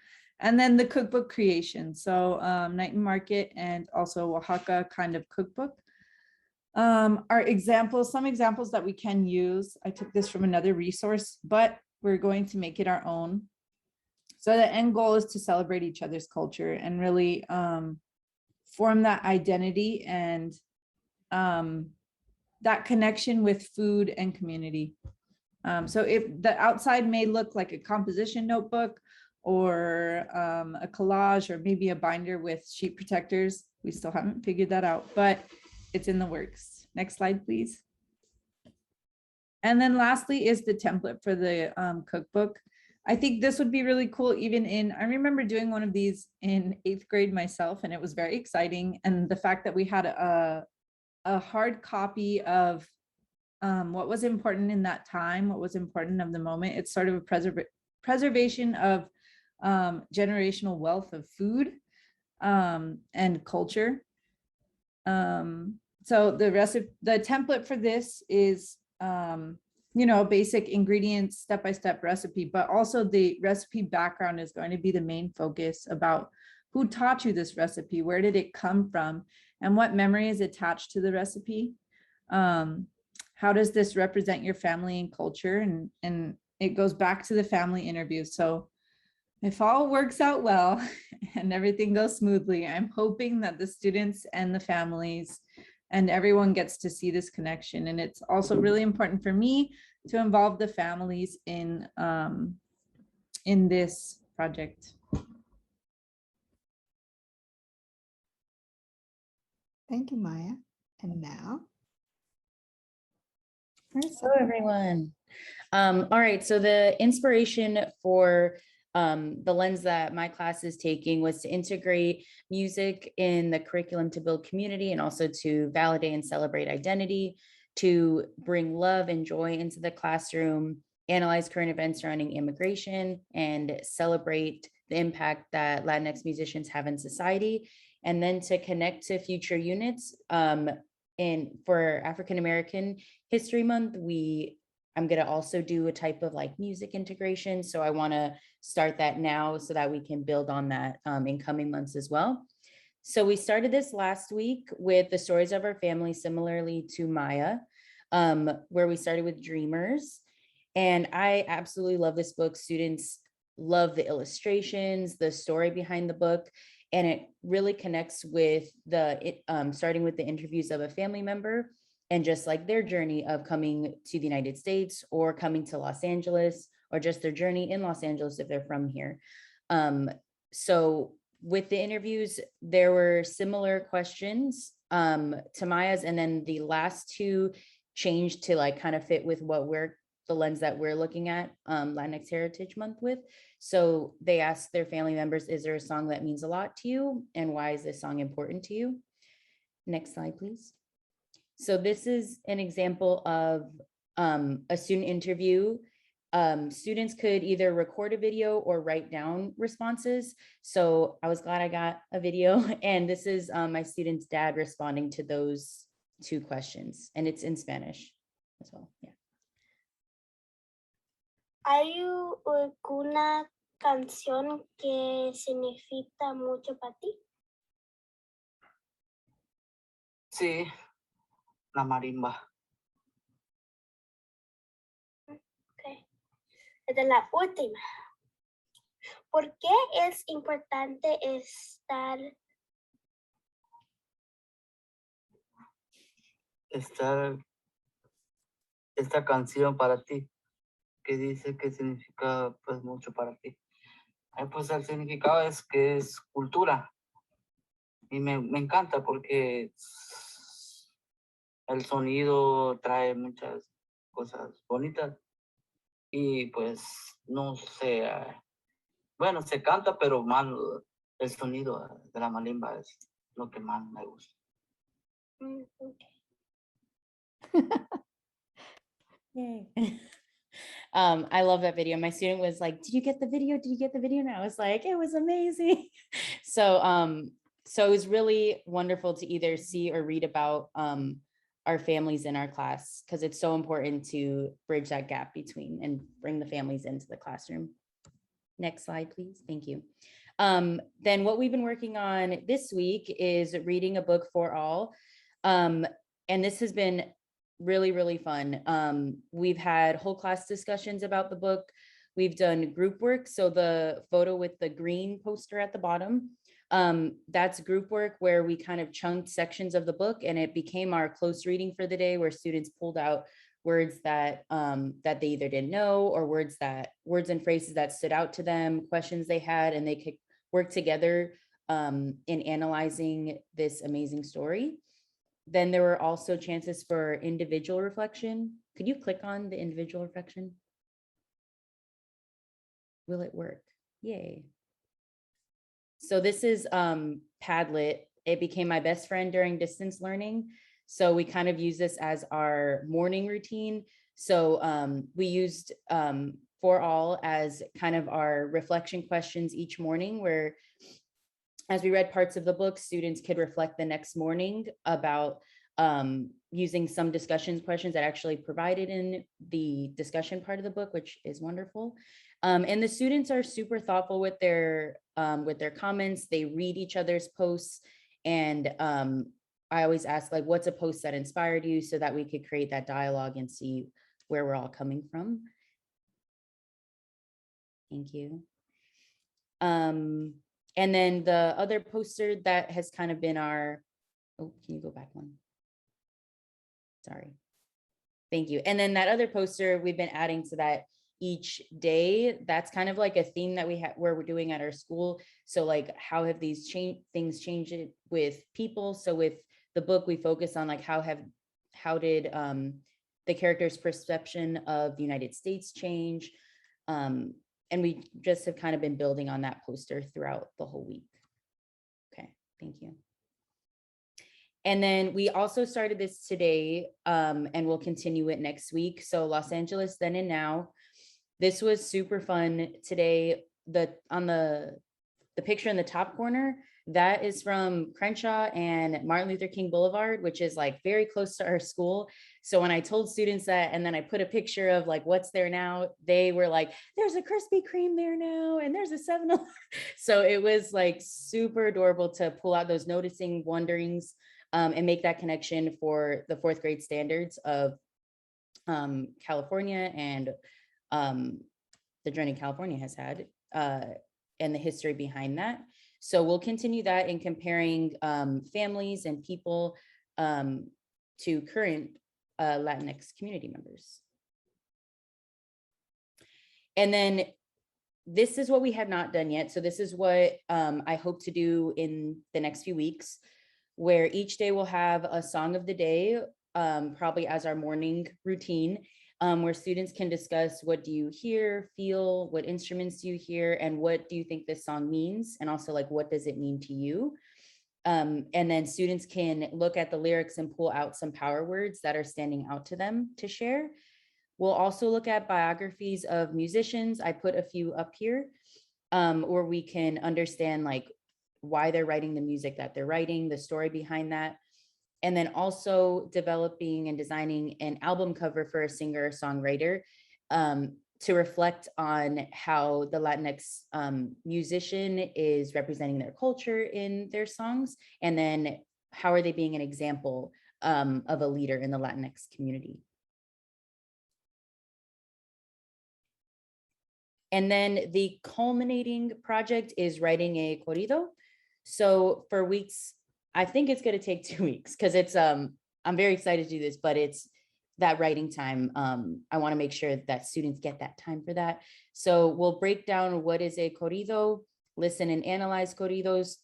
And then the cookbook creation. So Night and Market and also Oaxaca kind of cookbook. Our examples, some examples that we can use. I took this from another resource, but we're going to make it our own. So the end goal is to celebrate each other's culture and really form that identity and that connection with food and community. So if the outside may look like a composition notebook or a collage or maybe a binder with sheet protectors, we still haven't figured that out, but it's in the works. Next slide, please. And then lastly is the template for the cookbook. I think this would be really cool. I remember doing one of these in 8th grade myself, and it was very exciting. And the fact that we had a hard copy of what was important in that time, what was important of the moment. It's sort of a preservation of generational wealth of food and culture. So the template for this is, basic ingredients, step-by-step recipe, but also the recipe background is going to be the main focus about who taught you this recipe, where did it come from, and what memory is attached to the recipe. How does this represent your family and culture, and it goes back to the family interview. So if all works out well and everything goes smoothly, I'm hoping that the students and the families and everyone gets to see this connection. And it's also really important for me to involve the families in this project. Thank you, Maya. And now, Hello, everyone. All right, so the inspiration for the lens that my class is taking was to integrate music in the curriculum to build community and also to validate and celebrate identity, to bring love and joy into the classroom, analyze current events surrounding immigration, and celebrate the impact that Latinx musicians have in society, and then to connect to future units. And for African American History Month, I'm going to also do a type of like music integration. So I want to start that now so that we can build on that in coming months as well. So we started this last week with the stories of our family, similarly to Maya, where we started with Dreamers. And I absolutely love this book. Students love the illustrations, the story behind the book, and it really connects with starting with the interviews of a family member and just like their journey of coming to the United States or coming to Los Angeles, or just their journey in Los Angeles if they're from here. So with the interviews, there were similar questions to Maya's, and then the last two changed to like kind of fit with the lens that we're looking at Latinx Heritage Month with. So they asked their family members, is there a song that means a lot to you? And why is this song important to you? Next slide, please. So this is an example of a student interview. Students could either record a video or write down responses. So I was glad I got a video. And this is my student's dad responding to those two questions. And it's in Spanish as well. Yeah. ¿Hay alguna canción que significa mucho para ti? Sí, la marimba. Okay. Esta es la última. ¿Por qué es importante esta canción para ti? Que dice que significa pues mucho para ti. Pues el significado es que es cultura y me encanta porque el sonido trae muchas cosas bonitas y pues no sé, bueno, se canta, pero más el sonido de la marimba es lo que más me gusta. Yay. I love that video. My student was like, did you get the video? Did you get the video? And I was like, it was amazing. So it was really wonderful to either see or read about our families in our class, because it's so important to bridge that gap between and bring the families into the classroom. Next slide, please. Thank you. Then what we've been working on this week is reading a book for all. And this has been really, really fun. We've had whole class discussions about the book. We've done group work. So the photo with the green poster at the bottom, that's group work where we kind of chunked sections of the book, and it became our close reading for the day, where students pulled out words that that they either didn't know, or words and phrases that stood out to them, questions they had, and they could work together in analyzing this amazing story. Then there were also chances for individual reflection. Could you click on the individual reflection? Will it work? Yay. So this is Padlet. It became my best friend during distance learning. So we kind of use this as our morning routine. So we used for all as kind of our reflection questions each morning, where as we read parts of the book, students could reflect the next morning about using some discussion questions that actually provided in the discussion part of the book, which is wonderful. And the students are super thoughtful with their comments. They read each other's posts, and I always ask, like, what's a post that inspired you, so that we could create that dialogue and see where we're all coming from. Thank you. And then the other poster that has kind of been our, oh, can you go back one? Sorry. Thank you. And then that other poster we've been adding to that each day. That's kind of like a theme that we have where we're doing at our school. So like, how have these things changed it with people? So with the book, we focus on like how did the character's perception of the United States change? And we just have kind of been building on that poster throughout the whole week. Okay, thank you. And then we also started this today, and we'll continue it next week. So Los Angeles Then and Now. This was super fun today. On the picture in the top corner, that is from Crenshaw and Martin Luther King Boulevard, which is like very close to our school. So when I told students that, and then I put a picture of like what's there now, they were like, there's a Krispy Kreme there now, and there's a 7-Eleven. So it was like super adorable to pull out those noticing wonderings and make that connection for the 4th grade standards of California and the journey California has had and the history behind that. So we'll continue that in comparing families and people to current Latinx community members. And then this is what we have not done yet. So this is what I hope to do in the next few weeks, where each day we'll have a song of the day, probably as our morning routine, where students can discuss what do you hear, feel, what instruments do you hear, and what do you think this song means? And also like, what does it mean to you? And then students can look at the lyrics and pull out some power words that are standing out to them to share. We'll also look at biographies of musicians. I put a few up here, where we can understand like why they're writing the music that they're writing, the story behind that. And then also developing and designing an album cover for a singer or songwriter to reflect on how the Latinx musician is representing their culture in their songs, and then how are they being an example of a leader in the Latinx community. And then the culminating project is writing a corrido. So for weeks, I think it's going to take 2 weeks because it's I'm very excited to do this, but it's that writing time. I want to make sure that students get that time for that. So we'll break down what is a corrido, listen and analyze corridos,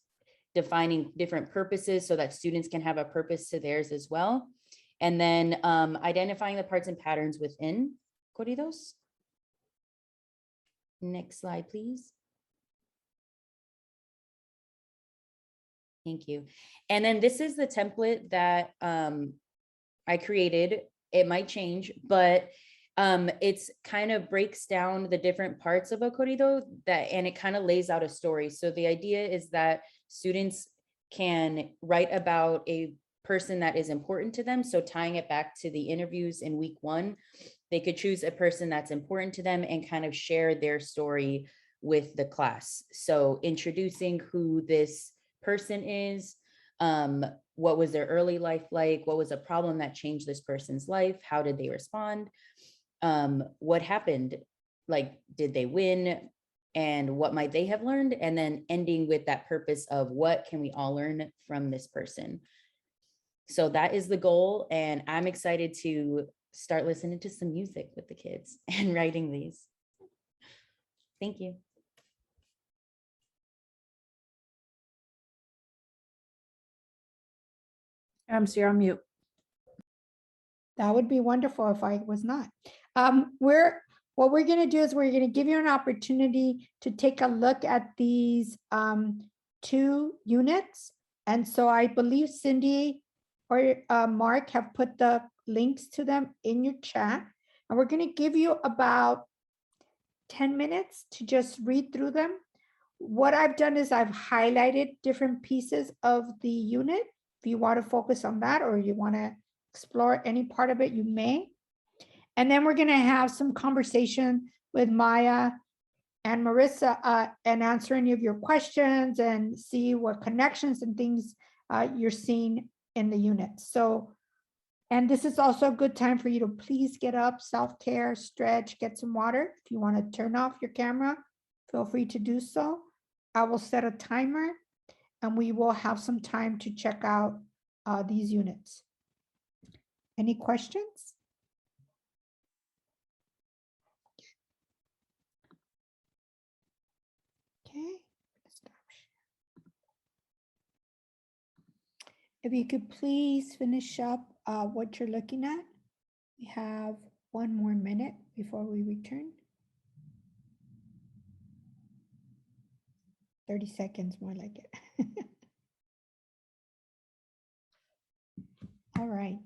defining different purposes so that students can have a purpose to theirs as well. And then identifying the parts and patterns within corridos. Next slide, please. Thank you. And then this is the template that I created. It might change, but it's kind of breaks down the different parts of a corrido and it kind of lays out a story. So the idea is that students can write about a person that is important to them. So tying it back to the interviews in week 1, they could choose a person that's important to them and kind of share their story with the class. So introducing who this person is, what was their early life like, what was a problem that changed this person's life, how did they respond, what happened, like did they win, and what might they have learned, and then ending with that purpose of what can we all learn from this person. So that is the goal, and I'm excited to start listening to some music with the kids and writing these. Thank you. So you're on mute. That would be wonderful if I was not. What we're going to do is we're going to give you an opportunity to take a look at these 2 units. And so I believe Cindy or Mark have put the links to them in your chat. And we're going to give you about 10 minutes to just read through them. What I've done is I've highlighted different pieces of the unit. If you want to focus on that or you want to explore any part of it, you may. And then we're going to have some conversation with Maya and Marissa and answer any of your questions and see what connections and things you're seeing in the unit. So, and this is also a good time for you to please get up, self-care, stretch, get some water. If you want to turn off your camera feel free to do so. I will set a timer and we will have some time to check out these units. Any questions? Okay. If you could please finish up what you're looking at. We have 1 more minute before we return. 30 seconds, more like it. All right.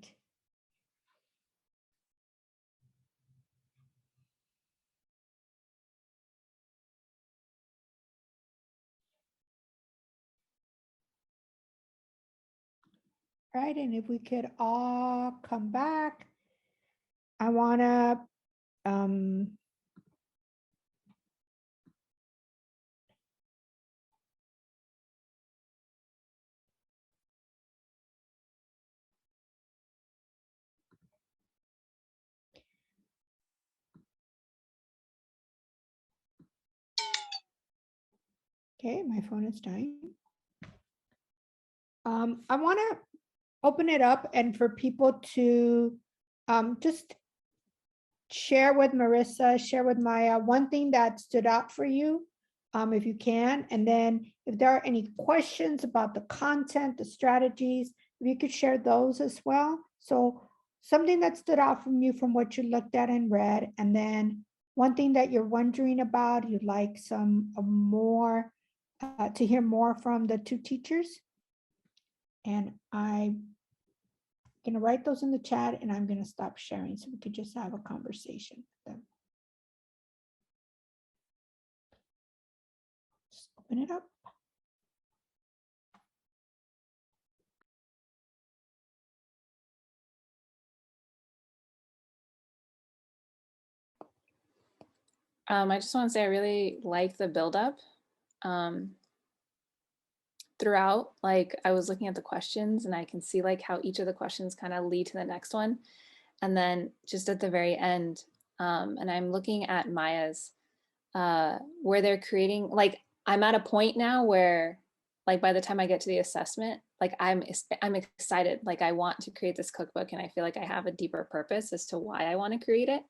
Right, and if we could all come back, I want to okay, my phone is dying. I want to open it up and for people to just share with Marissa, share with Maya, one thing that stood out for you, if you can. And then if there are any questions about the content, the strategies, if you could share those as well. So something that stood out from you from what you looked at and read, and then one thing that you're wondering about, you'd like some more, to hear more from the 2 teachers. And I'm gonna write those in the chat and I'm gonna stop sharing so we could just have a conversation with them. Just open it up. I just want to say I really like the buildup throughout. Like I was looking at the questions and I can see like how each of the questions kind of lead to the next one. And then just at the very end, and I'm looking at Maya's, where they're creating, like I'm at a point now where like by the time I get to the assessment, like I'm excited, like I want to create this cookbook and I feel like I have a deeper purpose as to why I want to create it.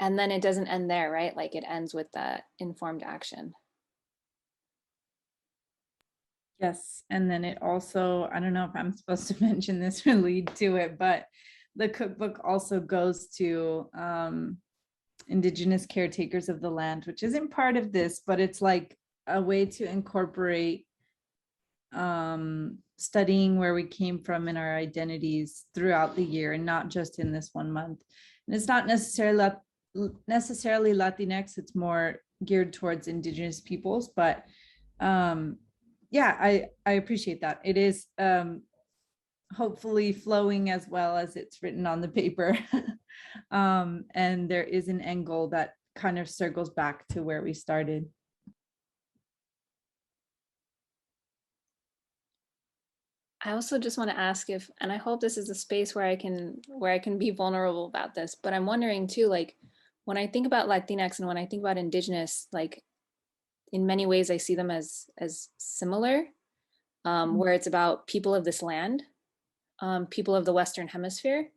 And then it doesn't end there, right? Like it ends with that informed action. Yes, and then it also, I don't know if I'm supposed to mention this or lead to it, but the cookbook also goes to Indigenous caretakers of the land, which isn't part of this, but it's like a way to incorporate studying where we came from in our identities throughout the year and not just in this 1 month. And it's not necessarily Latinx, it's more geared towards Indigenous peoples, but yeah, I appreciate that. It is hopefully flowing as well as it's written on the paper. And there is an angle that kind of circles back to where we started. I also just want to ask if, and I hope this is a space where I can be vulnerable about this, but I'm wondering too, like when I think about Latinx and when I think about Indigenous, like in many ways I see them as similar, where it's about people of this land, people of the Western Hemisphere,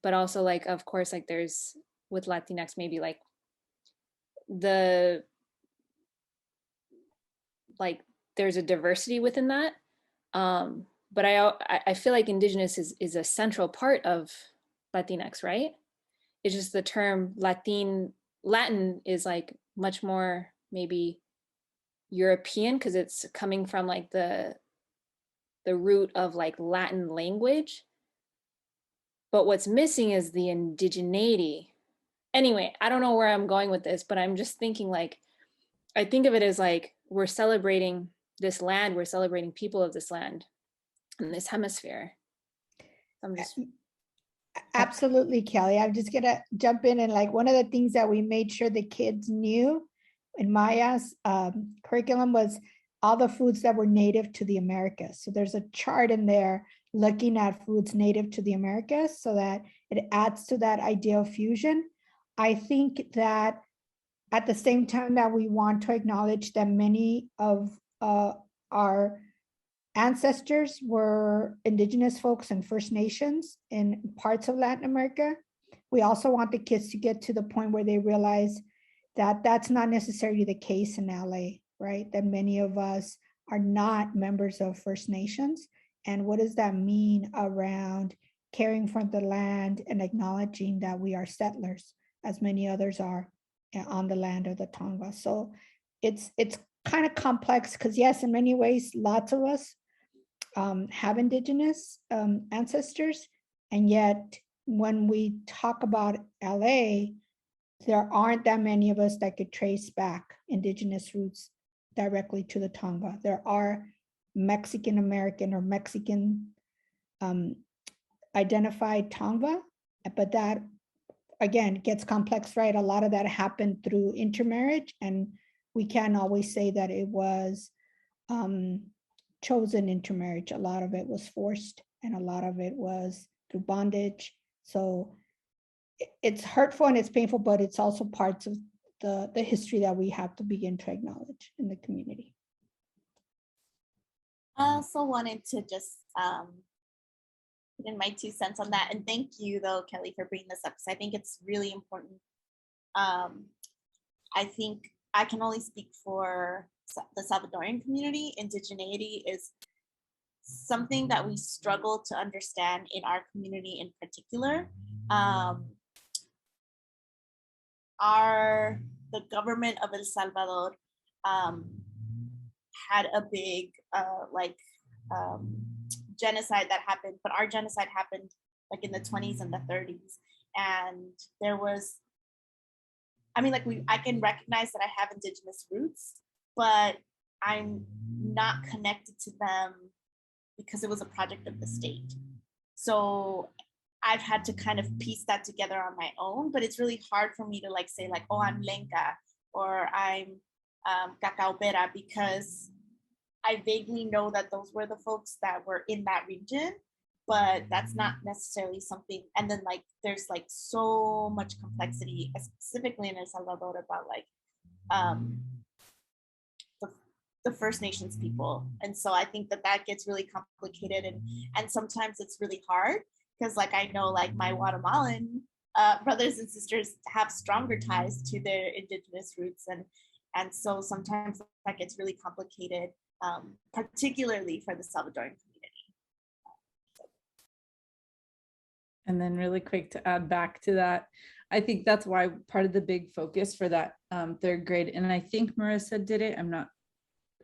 but also like, of course, like there's with Latinx, maybe like there's a diversity within that. But I feel like Indigenous is a central part of Latinx, right? It's just the term Latin is like much more maybe European because it's coming from like the root of like Latin language. But what's missing is the indigeneity. Anyway, I don't know where I'm going with this, but I'm just thinking like, I think of it as like, we're celebrating this land, we're celebrating people of this land in this hemisphere. I'm just Absolutely, Kelly. I'm just gonna jump in and like one of the things that we made sure the kids knew in Maya's curriculum was all the foods that were native to the Americas. So there's a chart in there looking at foods native to the Americas so that it adds to that idea of fusion. I think that at the same time that we want to acknowledge that many of our ancestors were indigenous folks and First Nations in parts of Latin America, we also want the kids to get to the point where they realize that that's not necessarily the case in LA, right? That many of us are not members of First Nations. And what does that mean around caring for the land and acknowledging that we are settlers, as many others are on the land of the Tonga? So it's kind of complex because yes, in many ways, lots of us have indigenous ancestors. And yet when we talk about LA, there aren't that many of us that could trace back indigenous roots directly to the Tonga. There are Mexican American or Mexican identified Tonga, but that again gets complex, right? A lot of that happened through intermarriage, and we can't always say that it was chosen intermarriage. A lot of it was forced, and a lot of it was through bondage. So it's hurtful and it's painful, but it's also parts of the history that we have to begin to acknowledge in the community. I also wanted to just put in my 2 cents on that. And thank you though, Kelly, for bringing this up, because I think it's really important. I think I can only speak for the Salvadoran community. Indigeneity is something that we struggle to understand in our community in particular. The government of El Salvador had a big genocide that happened, but our genocide happened like in the 20s and the 30s. And there was, I can recognize that I have indigenous roots, but I'm not connected to them because it was a project of the state. So I've had to kind of piece that together on my own, but it's really hard for me to say oh, I'm Lenca or I'm Cacaopera, because I vaguely know that those were the folks that were in that region, but that's not necessarily something. And then there's so much complexity, specifically in El Salvador, about the First Nations people. And so I think that gets really complicated, and sometimes it's really hard because I know my Guatemalan brothers and sisters have stronger ties to their indigenous roots, and so sometimes that gets really complicated, particularly for the Salvadoran community. And then really quick to add back to that, I think that's why part of the big focus for that 3rd grade, and I think Marissa did it, I'm not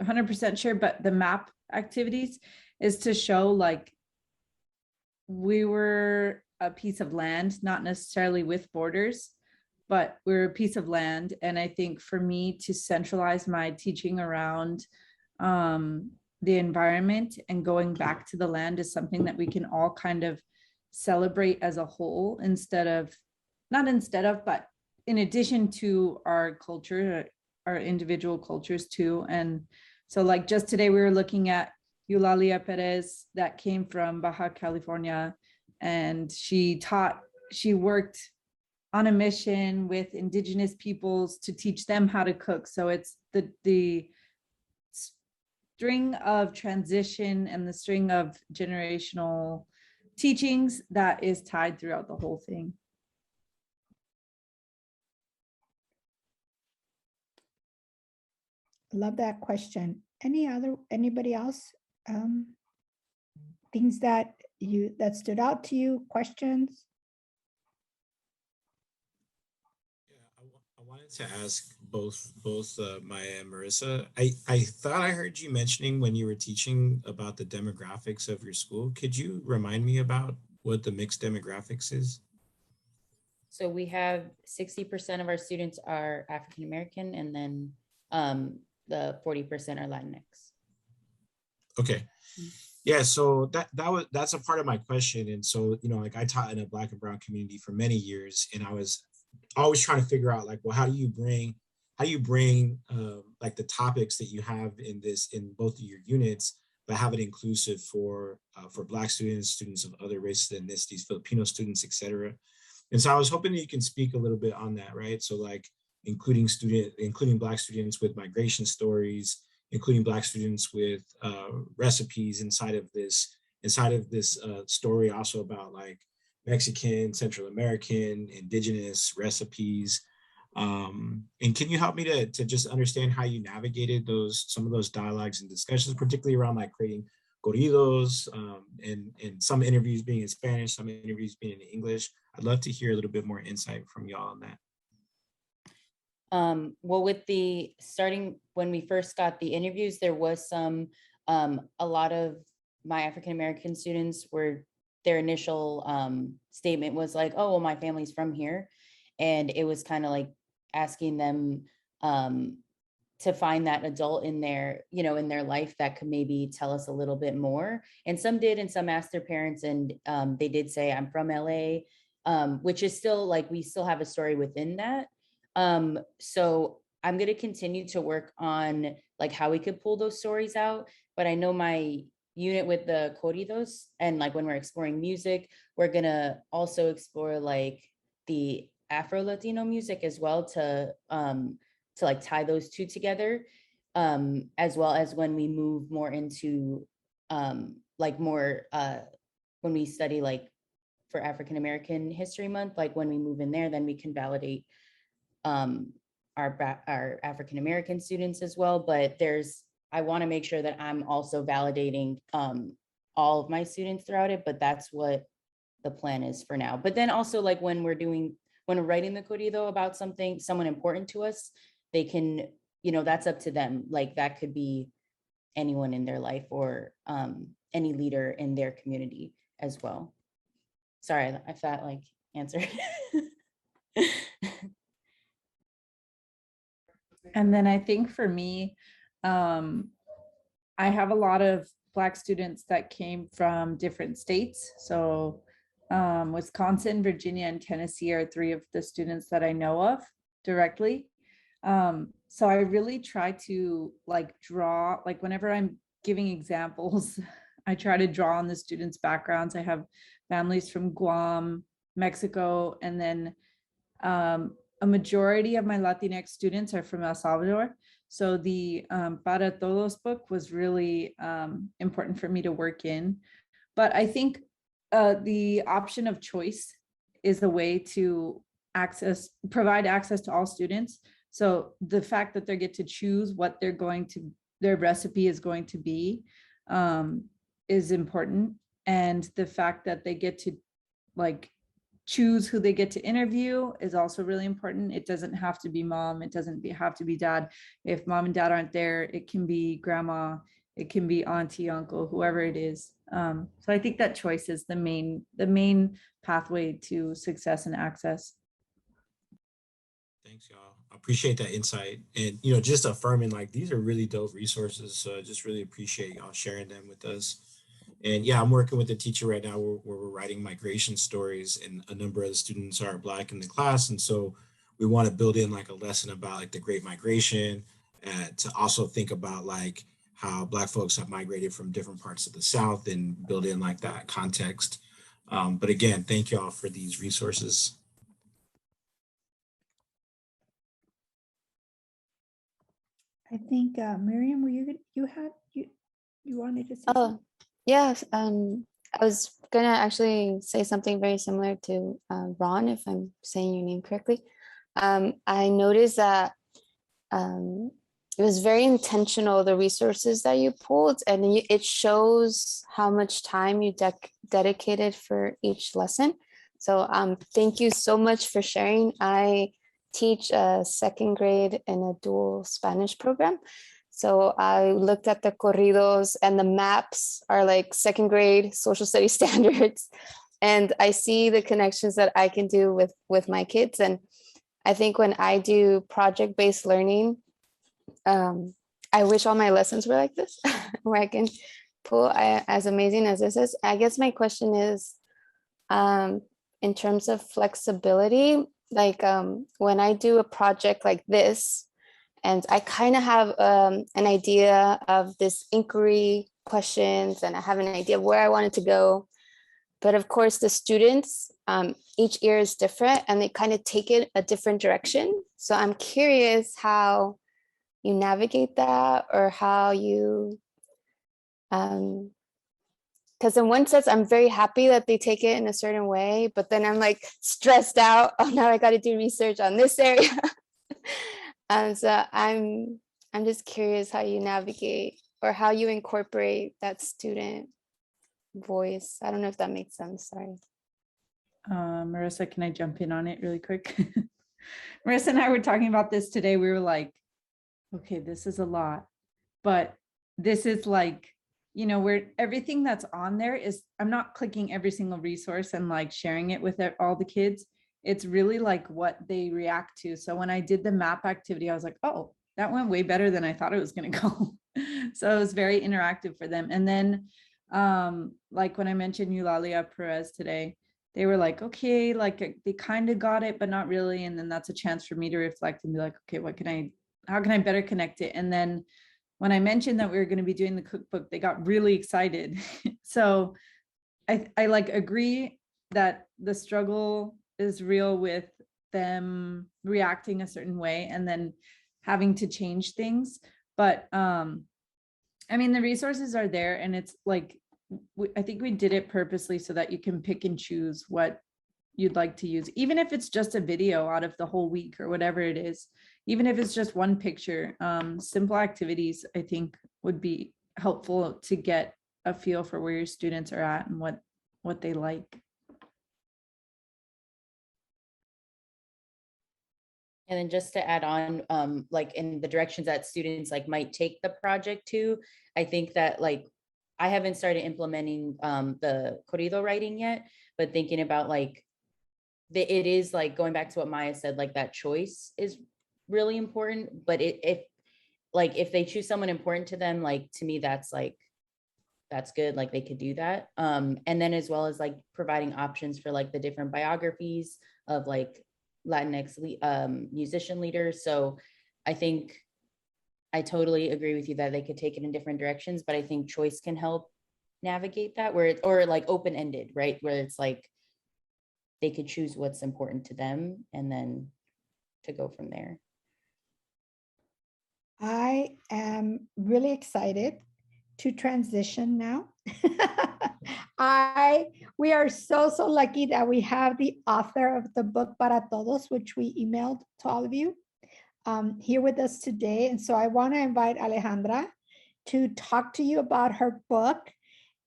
100% sure, but the map activities is to show we were a piece of land, not necessarily with borders, but we're a piece of land. And I think for me to centralize my teaching around the environment and going back to the land is something that we can all kind of celebrate as a whole, but in addition to our culture, our individual cultures too. And so just today we were looking at Eulalia Perez that came from Baja California, and she worked on a mission with indigenous peoples to teach them how to cook. So it's the string of transition and the string of generational teachings that is tied throughout the whole thing. Love that question. Anybody else? Things that stood out to you, questions? Yeah, I wanted to ask both Maya and Marissa. I thought I heard you mentioning when you were teaching about the demographics of your school. Could you remind me about what the mixed demographics is? So we have 60% of our students are African American, and then the 40% are Latinx. Okay. Yeah, so that's a part of my question. And so, I taught in a Black and Brown community for many years, and I was always trying to figure out well, how do you bring the topics that you have in both of your units, but have it inclusive for Black students of other races and ethnicities, Filipino students, etc. And so I was hoping that you can speak a little bit on that, right? So including Black students with migration stories, including Black students with recipes inside of this story, also about like Mexican, Central American, indigenous recipes. And can you help me to just understand how you navigated some of those dialogues and discussions, particularly around like creating corridos, and some interviews being in Spanish, some interviews being in English? I'd love to hear a little bit more insight from y'all on that. Well, with starting when we first got the interviews, there was a lot of my African-American students their initial statement was like, oh, well, my family's from here. And it was kind of like asking them to find that adult in their life that could maybe tell us a little bit more. And some did, and some asked their parents, and they did say, I'm from LA, which is still like, we still have a story within that. So I'm going to continue to work on like how we could pull those stories out. But I know my unit with the corridos, and like when we're exploring music, we're going to also explore like the Afro-Latino music as well, to like tie those two together, as well as when we move more into like more when we study like for African American History Month, like when we move in there, then we can validate our African American students as well. But I want to make sure that I'm also validating all of my students throughout it, but that's what the plan is for now. But then also like when we're writing the corrido about someone important to us, they can, that's up to them. Like that could be anyone in their life, or any leader in their community as well. Sorry if that like answered. And then I think for me, I have a lot of Black students that came from different states. So Wisconsin, Virginia, and Tennessee are three of the students that I know of directly. So I really try to like draw, like whenever I'm giving examples, I try to draw on the students' backgrounds. I have families from Guam, Mexico, and then a majority of my Latinx students are from El Salvador. So the Para Todos book was really important for me to work in. But I think the option of choice is the way to provide access to all students. So the fact that they get to choose what their recipe is going to be is important. And the fact that they get to like choose who they get to interview is also really important. It doesn't have to be mom. It doesn't have to be dad. If mom and dad aren't there, it can be grandma, it can be auntie, uncle, whoever it is. So I think that choice is the main pathway to success and access. Thanks, y'all. I appreciate that insight, and just affirming like these are really dope resources. So I just really appreciate y'all sharing them with us. And yeah, I'm working with a teacher right now where we're writing migration stories, and a number of the students are Black in the class. And so we want to build in like a lesson about like the Great Migration, to also think about like how Black folks have migrated from different parts of the South, and build in like that context. But again, thank y'all for these resources. I think Miriam, were you wanted to say Oh, something? yes. I was gonna actually say something very similar to Ron, if I'm saying your name correctly. I noticed that it was very intentional, the resources that you pulled, and it shows how much time you dedicated for each lesson. So thank you so much for sharing. I teach a second grade in a dual Spanish program. So I looked at the corridos, and the maps are like second grade social studies standards. And I see the connections that I can do with my kids. And I think when I do project-based learning, I wish all my lessons were like this, where I can pull, as amazing as this is. I guess my question is, in terms of flexibility, like when I do a project like this, and I kind of have an idea of this inquiry questions, and I have an idea of where I wanted to go, but of course the students, each year is different and they kind of take it a different direction. So I'm curious how you navigate that, or how you, because in one sense, I'm very happy that they take it in a certain way, but then I'm like stressed out. Oh, now I got to do research on this area. So I'm just curious how you navigate, or how you incorporate that student voice. I don't know if that makes sense. Sorry. Marissa, can I jump in on it really quick? Marissa and I were talking about this today. We were like, okay, this is a lot, but this is like, you know, where everything that's on there is, I'm not clicking every single resource and like sharing it with all the kids. It's really like what they react to. So when I did the map activity, I was like, oh, that went way better than I thought it was going to go. So it was very interactive for them. And then like when I mentioned Eulalia Perez today, they were like, okay, like they kind of got it, but not really. And then that's a chance for me to reflect and be like, okay, how can I better connect it? And then when I mentioned that we were going to be doing the cookbook, they got really excited. So I like agree that the struggle is real with them reacting a certain way and then having to change things. But I mean, the resources are there, and it's like, I think we did it purposely so that you can pick and choose what you'd like to use, even if it's just a video out of the whole week or whatever it is, even if it's just one picture. Simple activities, I think, would be helpful to get a feel for where your students are at and what they like. And then just to add on, like in the directions that students like might take the project to, I think that like, I haven't started implementing the corrido writing yet, but thinking about like, it is like going back to what Maya said, like that choice is really important. But if they choose someone important to them, like to me, that's good. Like they could do that. And then as well as like providing options for like the different biographies of like Latinx musician leaders. So I think I totally agree with you that they could take it in different directions, but I think choice can help navigate that, where it's, or like open-ended, right? Where it's like they could choose what's important to them and then to go from there. I am really excited to transition now. We are so lucky that we have the author of the book Para Todos, which we emailed to all of you, here with us today. And so I want to invite Alejandra to talk to you about her book.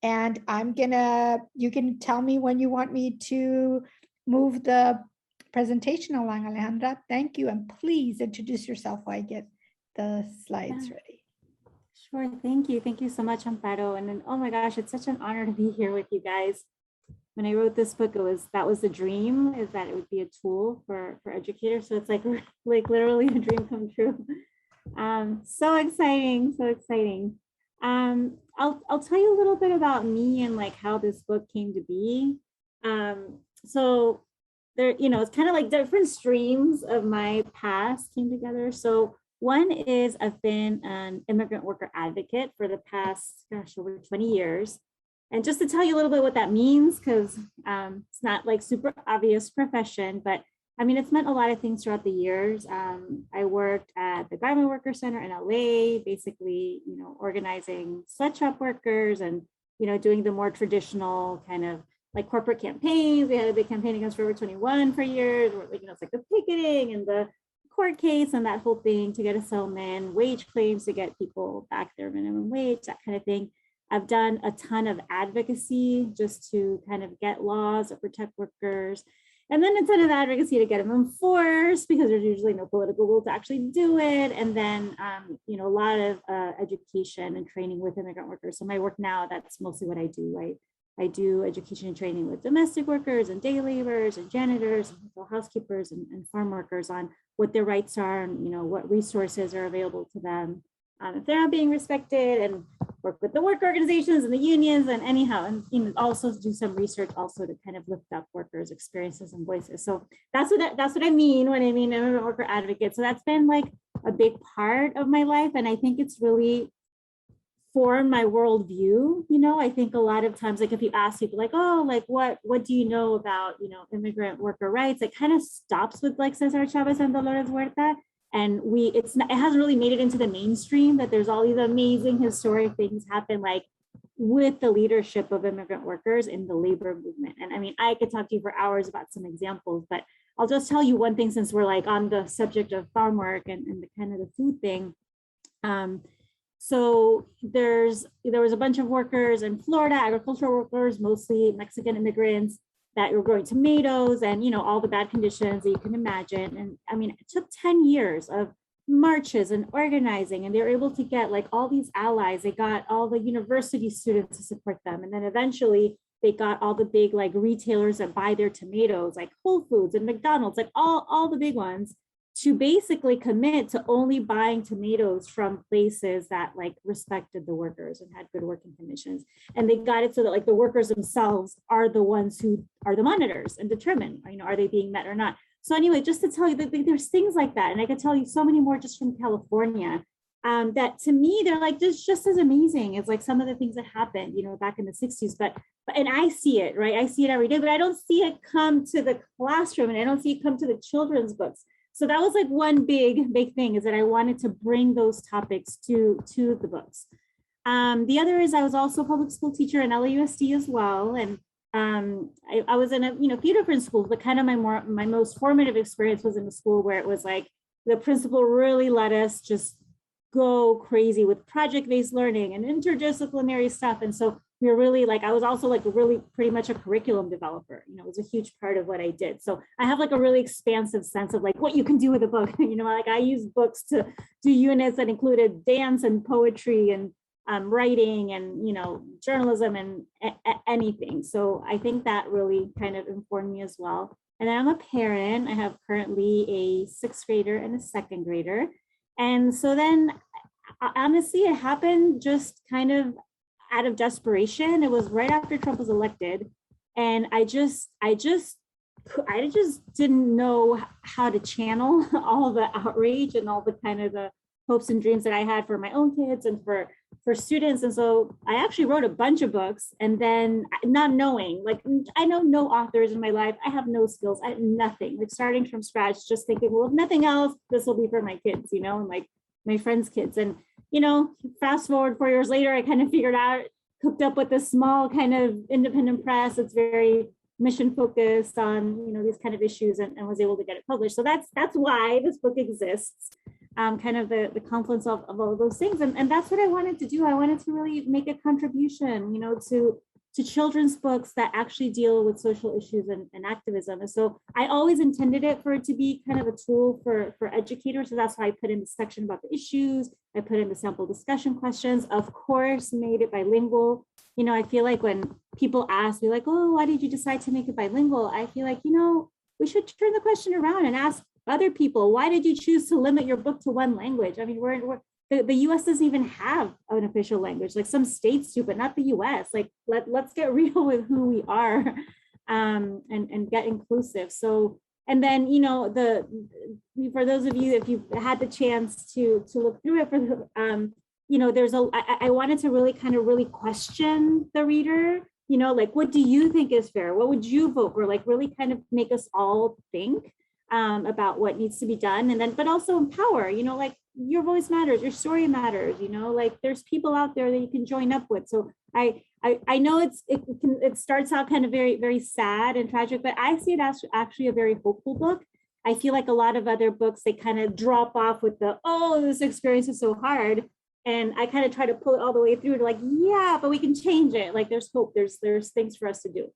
And you can tell me when you want me to move the presentation along, Alejandra. Thank you. And please introduce yourself while I get the slides ready. Sure, thank you. Thank you so much, Amparo. And then, oh my gosh, it's such an honor to be here with you guys. When I wrote this book, that was the dream, is that it would be a tool for educators. So it's like literally a dream come true. So exciting, so exciting. I'll tell you a little bit about me and like how this book came to be. So there, it's kind of like different streams of my past came together. So one is I've been an immigrant worker advocate for the past, over 20 years. And just to tell you a little bit what that means, because it's not like super obvious profession, but I mean, it's meant a lot of things throughout the years. I worked at the Garment Worker Center in LA, basically, organizing sweatshop workers and, doing the more traditional kind of like corporate campaigns. We had a big campaign against Forever 21 for years, where, it's like the picketing and the court case and that whole thing to get a settlement, wage claims to get people back their minimum wage, that kind of thing. I've done a ton of advocacy just to kind of get laws that protect workers, and then a ton of advocacy to get them enforced, because there's usually no political will to actually do it. And then, a lot of education and training with immigrant workers. So my work now, that's mostly what I do. I do education and training with domestic workers and day laborers and janitors and housekeepers and farm workers on what their rights are and, what resources are available to them if they're not being respected, and work with the work organizations and the unions and anyhow, and also do some research also to kind of lift up workers' experiences and voices. So that's what I mean when I mean immigrant worker advocate. So that's been like a big part of my life. And I think it's really formed my worldview. You know, I think a lot of times, like if you ask people like, oh, like what do you know about, you know, immigrant worker rights, it kind of stops with like Cesar Chavez and Dolores Huerta. And it hasn't really made it into the mainstream that there's all these amazing historic things happen like with the leadership of immigrant workers in the labor movement. And I mean, I could talk to you for hours about some examples, but I'll just tell you one thing since we're like on the subject of farm work and the kind of the food thing. So there was a bunch of workers in Florida, agricultural workers, mostly Mexican immigrants, that were growing tomatoes and, you know, all the bad conditions that you can imagine. And I mean, it took 10 years of marches and organizing, and they were able to get like all these allies. They got all the university students to support them. And then eventually they got all the big like retailers that buy their tomatoes, like Whole Foods and McDonald's, like all the big ones, to basically commit to only buying tomatoes from places that like respected the workers and had good working conditions. And they got it so that like the workers themselves are the ones who are the monitors and determine, you know, are they being met or not. So anyway, just to tell you that there's things like that. And I could tell you so many more just from California that to me, they're like just as amazing as like some of the things that happened, you know, back in the 60s. But and I see it, right? I see it every day, but I don't see it come to the classroom and I don't see it come to the children's books. So that was like one big thing, is that I wanted to bring those topics to the books. The other is I was also a public school teacher in LAUSD as well. And I was in a few different schools, but kind of my most formative experience was in a school where it was like the principal really let us just go crazy with project-based learning and interdisciplinary stuff. And so we were really like, I was also like really pretty much a curriculum developer, you know, it was a huge part of what I did. So I have like a really expansive sense of like what you can do with a book, you know, like I use books to do units that included dance and poetry and writing and, you know, journalism and anything. So I think that really kind of informed me as well. And then I'm a parent. I have currently a 6th grader and a 2nd grader. And so then honestly, it happened just kind of out of desperation. It was right after Trump was elected. And I just didn't know how to channel all the outrage and all the kind of the hopes and dreams that I had for my own kids and for students. And so I actually wrote a bunch of books, and then not knowing, like, I know no authors in my life. I have no skills, I had nothing, like starting from scratch, just thinking, well, if nothing else, this will be for my kids, you know, and like my friends' kids. And, you know, fast forward 4 years later, I kind of figured out, hooked up with this small kind of independent press. It's very mission focused on, you know, these kind of issues, and was able to get it published. So that's why this book exists. Kind of the confluence of all of those things. And that's what I wanted to do. I wanted to really make a contribution, you know, to children's books that actually deal with social issues and activism. And so I always intended it for it to be kind of a tool for educators. So that's why I put in the section about the issues. I put in the sample discussion questions, of course, made it bilingual. You know, I feel like when people ask me like, oh, why did you decide to make it bilingual? I feel like, you know, we should turn the question around and ask other people, why did you choose to limit your book to one language? I mean, the US doesn't even have an official language. Like some states do, but not the US. Like let's get real with who we are, and get inclusive. So, and then, you know, for those of you, if you've had the chance to look through it, you know, I wanted to really question the reader. You know, like, what do you think is fair? What would you vote for? Like really kind of make us all think about what needs to be done, and then but also empower, you know, like your voice matters, your story matters, you know, like there's people out there that you can join up with. So I know it starts out kind of very, very sad and tragic, but I see it as actually a very hopeful book. I feel like a lot of other books, they kind of drop off with oh, this experience is so hard. And I kind of try to pull it all the way through to like, yeah, but we can change it. Like there's hope, there's things for us to do.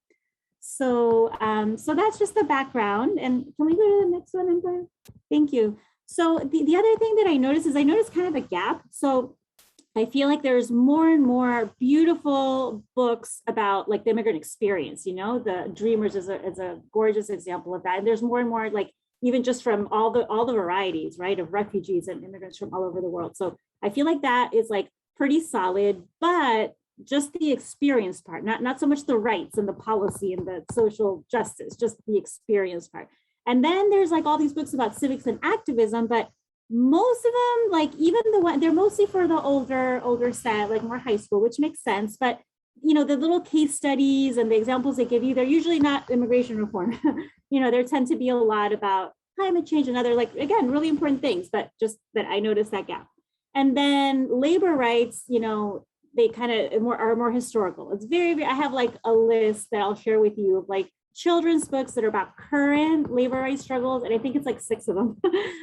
So so that's just the background. And can we go to the next one, Empire? Thank you. So the other thing that I noticed is kind of a gap. So I feel like there's more and more beautiful books about like the immigrant experience, you know, the Dreamers is a gorgeous example of that. And there's more and more, like, even just from all the varieties, right, of refugees and immigrants from all over the world. So I feel like that is like pretty solid, but just the experience part, not so much the rights and the policy and the social justice, just the experience part. And then there's like all these books about civics and activism, but most of them, like even the one, they're mostly for the older set, like more high school, which makes sense. But you know, the little case studies and the examples they give you, they're usually not immigration reform. You know, there tend to be a lot about climate change and other, like, again, really important things, but just that I noticed that gap. And then labor rights, you know, they kind of are more historical. It's very, I have like a list that I'll share with you of like children's books that are about current labor rights struggles. And I think it's like 6 of them.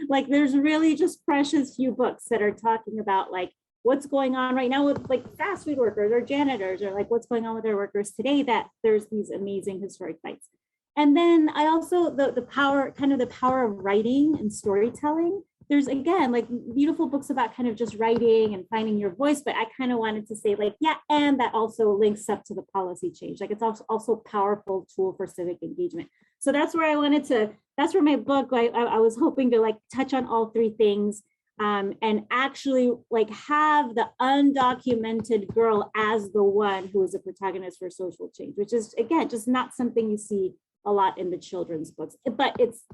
Like there's really just precious few books that are talking about like what's going on right now with like fast food workers or janitors, or like what's going on with their workers today, that there's these amazing historic fights. And then I also, the power, kind of the power of writing and storytelling. There's, again, like beautiful books about kind of just writing and finding your voice, but I kind of wanted to say like, yeah, and that also links up to the policy change. Like it's also a powerful tool for civic engagement. So that's where I wanted to, that's where my book, I was hoping to like touch on all 3 things. And actually like have the undocumented girl as the one who is a protagonist for social change, which is, again, just not something you see a lot in the children's books, but it's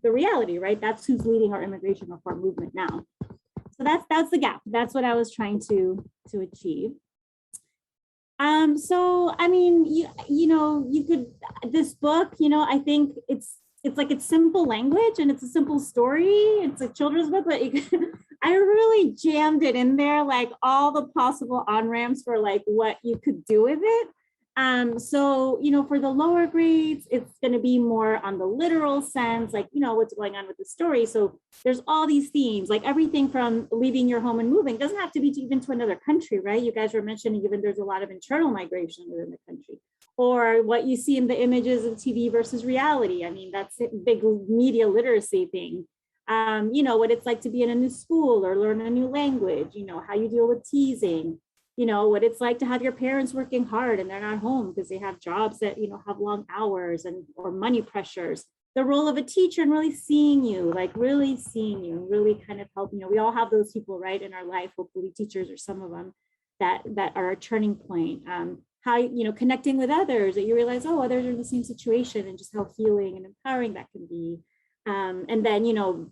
the reality, right? That's who's leading our immigration reform movement now. So that's the gap. That's what I was trying to achieve. So I mean, you know, you could, this book, you know, I think it's like it's simple language and it's a simple story. It's a children's book, but I really jammed it in there, like all the possible on-ramps for like what you could do with it. So, you know, for the lower grades, it's going to be more on the literal sense, like, you know, what's going on with the story. So there's all these themes, like everything from leaving your home and moving. Doesn't have to be even to another country, right? You guys were mentioning even there's a lot of internal migration within the country, or what you see in the images of TV versus reality. I mean, that's a big media literacy thing. You know, what it's like to be in a new school or learn a new language, you know, how you deal with teasing, you know, what it's like to have your parents working hard and they're not home because they have jobs that, you know, have long hours and or money pressures. The role of a teacher and really seeing you, really kind of help, you know, we all have those people, right, in our life, hopefully teachers or some of them that are a turning point. How, you know, connecting with others, that you realize, oh, others are in the same situation, and just how healing and empowering that can be. And then, you know,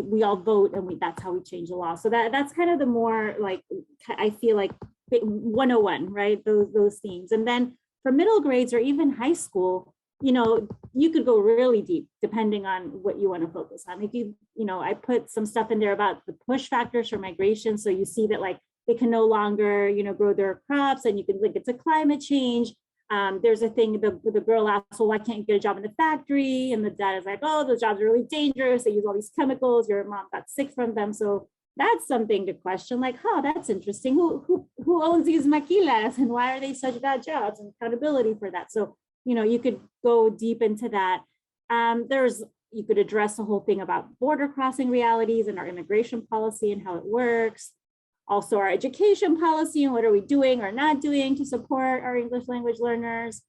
we all vote, and that's how we change the law. So that's kind of the more like, I feel like 101, right? Those themes. And then for middle grades or even high school, you know, you could go really deep depending on what you want to focus on. If you know, I put some stuff in there about the push factors for migration. So you see that like they can no longer, you know, grow their crops, and you can link it to climate change. There's a thing, the girl asks, well, why can't you get a job in the factory? And the dad is like, oh, those jobs are really dangerous. They use all these chemicals. Your mom got sick from them. So that's something to question, like, oh, that's interesting. Who owns these maquilas, and why are they such bad jobs, and accountability for that? So, you know, you could go deep into that. You could address the whole thing about border crossing realities and our immigration policy and how it works. Also our education policy and what are we doing or not doing to support our English language learners.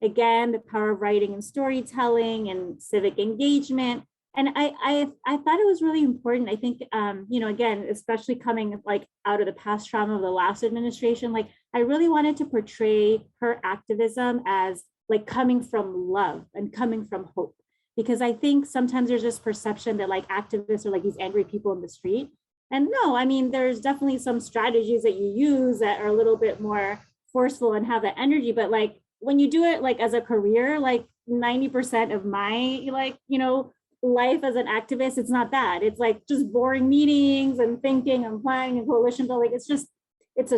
Again, the power of writing and storytelling and civic engagement. And I thought it was really important. I think, you know, again, especially coming like out of the past trauma of the last administration, like I really wanted to portray her activism as like coming from love and coming from hope. Because I think sometimes there's this perception that like activists are like these angry people in the street. And no, I mean, there's definitely some strategies that you use that are a little bit more forceful and have that energy. But like when you do it like as a career, like 90% of my like, you know, life as an activist, it's not that. It's like just boring meetings and thinking and planning and coalition building. It's just, it's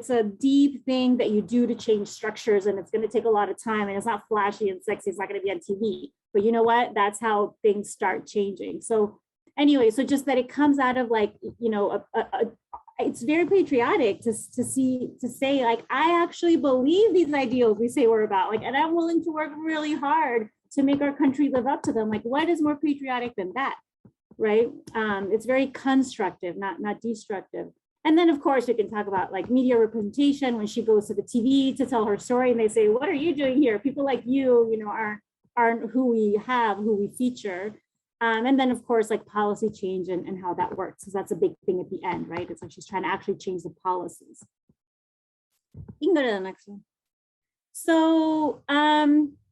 a deep thing that you do to change structures, and it's going to take a lot of time, and it's not flashy and sexy. It's not going to be on TV, but you know what? That's how things start changing. So anyway, so just that it comes out of like, you know, it's very patriotic to say like, I actually believe these ideals we say we're about, like, and I'm willing to work really hard to make our country live up to them. Like, what is more patriotic than that, right? It's very constructive, not destructive. And then of course we can talk about like media representation when she goes to the TV to tell her story, and they say, what are you doing here? People like you know, aren't who we feature. And then of course, like policy change and how that works, because that's a big thing at the end, right? It's like she's trying to actually change the policies. You can go to the next one. So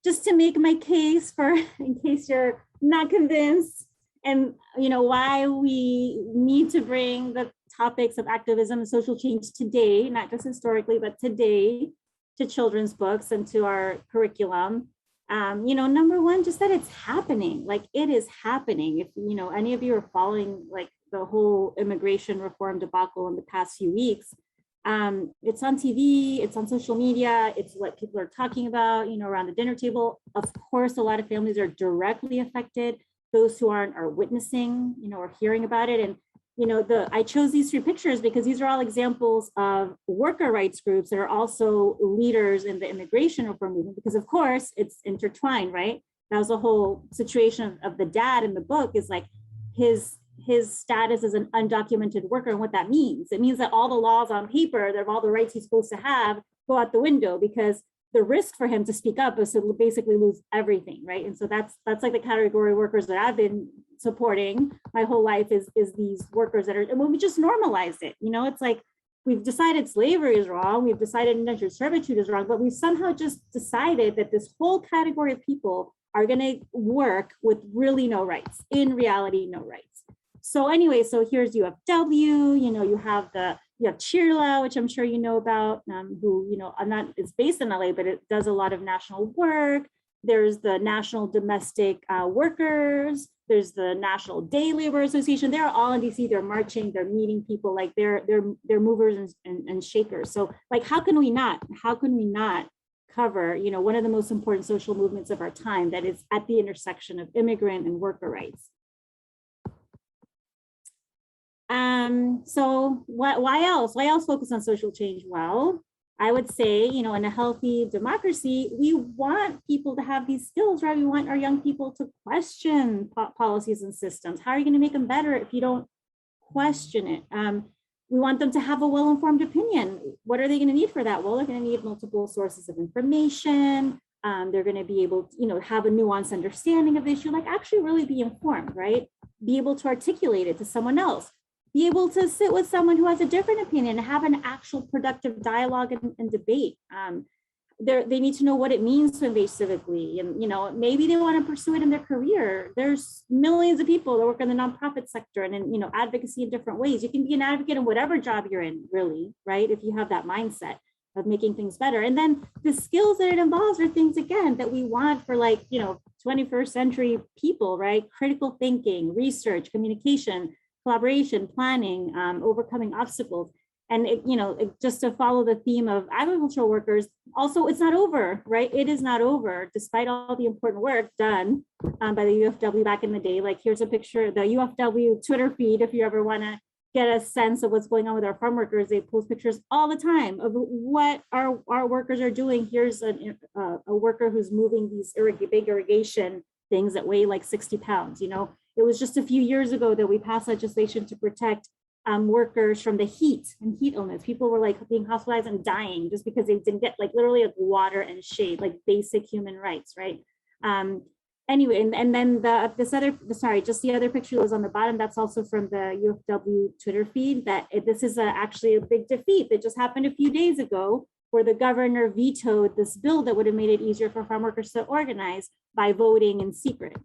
just to make my case for, in case you're not convinced, and why we need to bring the topics of activism and social change today, not just historically, but today, to children's books and to our curriculum. Number one, just that it's happening. Like, it is happening. If any of you are following like the whole immigration reform debacle in the past few weeks, it's on TV, it's on social media, it's what people are talking about, around the dinner table. Of course, a lot of families are directly affected. Those who aren't are witnessing, or hearing about it. And I chose these 3 pictures because these are all examples of worker rights groups that are also leaders in the immigration reform movement, because of course it's intertwined, right? That was the whole situation of the dad in the book, is like his status as an undocumented worker. And what that means, it means that all the laws on paper, of all the rights he's supposed to have, go out the window, because the risk for him to speak up is to basically lose everything, right? And so that's like the category of workers that I've been supporting my whole life, is these workers that are, and when we just normalize it, it's like we've decided slavery is wrong, we've decided indentured servitude is wrong, but we somehow just decided that this whole category of people are going to work with really no rights. In reality, no rights. So anyway, so here's UFW, you have Chirla, which I'm sure you know about, who, it's based in LA, but it does a lot of national work. There's the National Domestic Workers. There's the National Day Labor Association. They're all in DC. They're marching. They're meeting people. Like they're movers and shakers. So like, how can we not cover, one of the most important social movements of our time that is at the intersection of immigrant and worker rights? So why else? Why else focus on social change? Well, I would say, in a healthy democracy, we want people to have these skills, right? We want our young people to question policies and systems. How are you going to make them better if you don't question it? We want them to have a well-informed opinion. What are they going to need for that? Well, they're going to need multiple sources of information. They're going to be able to, have a nuanced understanding of the issue, like actually really be informed, right? Be able to articulate it to someone else. Be able to sit with someone who has a different opinion and have an actual productive dialogue and debate. They need to know what it means to engage civically, and maybe they want to pursue it in their career. There's millions of people that work in the nonprofit sector and in advocacy in different ways. You can be an advocate in whatever job you're in, really, right? If you have that mindset of making things better. And then the skills that it involves are things, again, that we want for 21st century people, right? Critical thinking, research, communication, collaboration, planning, overcoming obstacles. And just to follow the theme of agricultural workers, also, it's not over, right? It is not over, despite all the important work done by the UFW back in the day. Like, here's a picture, the UFW Twitter feed, if you ever want to get a sense of what's going on with our farm workers. They post pictures all the time of what our workers are doing. Here's a worker who's moving these big irrigation things that weigh like 60 pounds. It was just a few years ago that we passed legislation to protect workers from the heat and heat illness. People were being hospitalized and dying just because they didn't get water and shade, like basic human rights, right? Anyway, and then just the other picture that was on the bottom, that's also from the UFW Twitter feed, that this is actually a big defeat that just happened a few days ago, where the governor vetoed this bill that would have made it easier for farm workers to organize by voting in secret,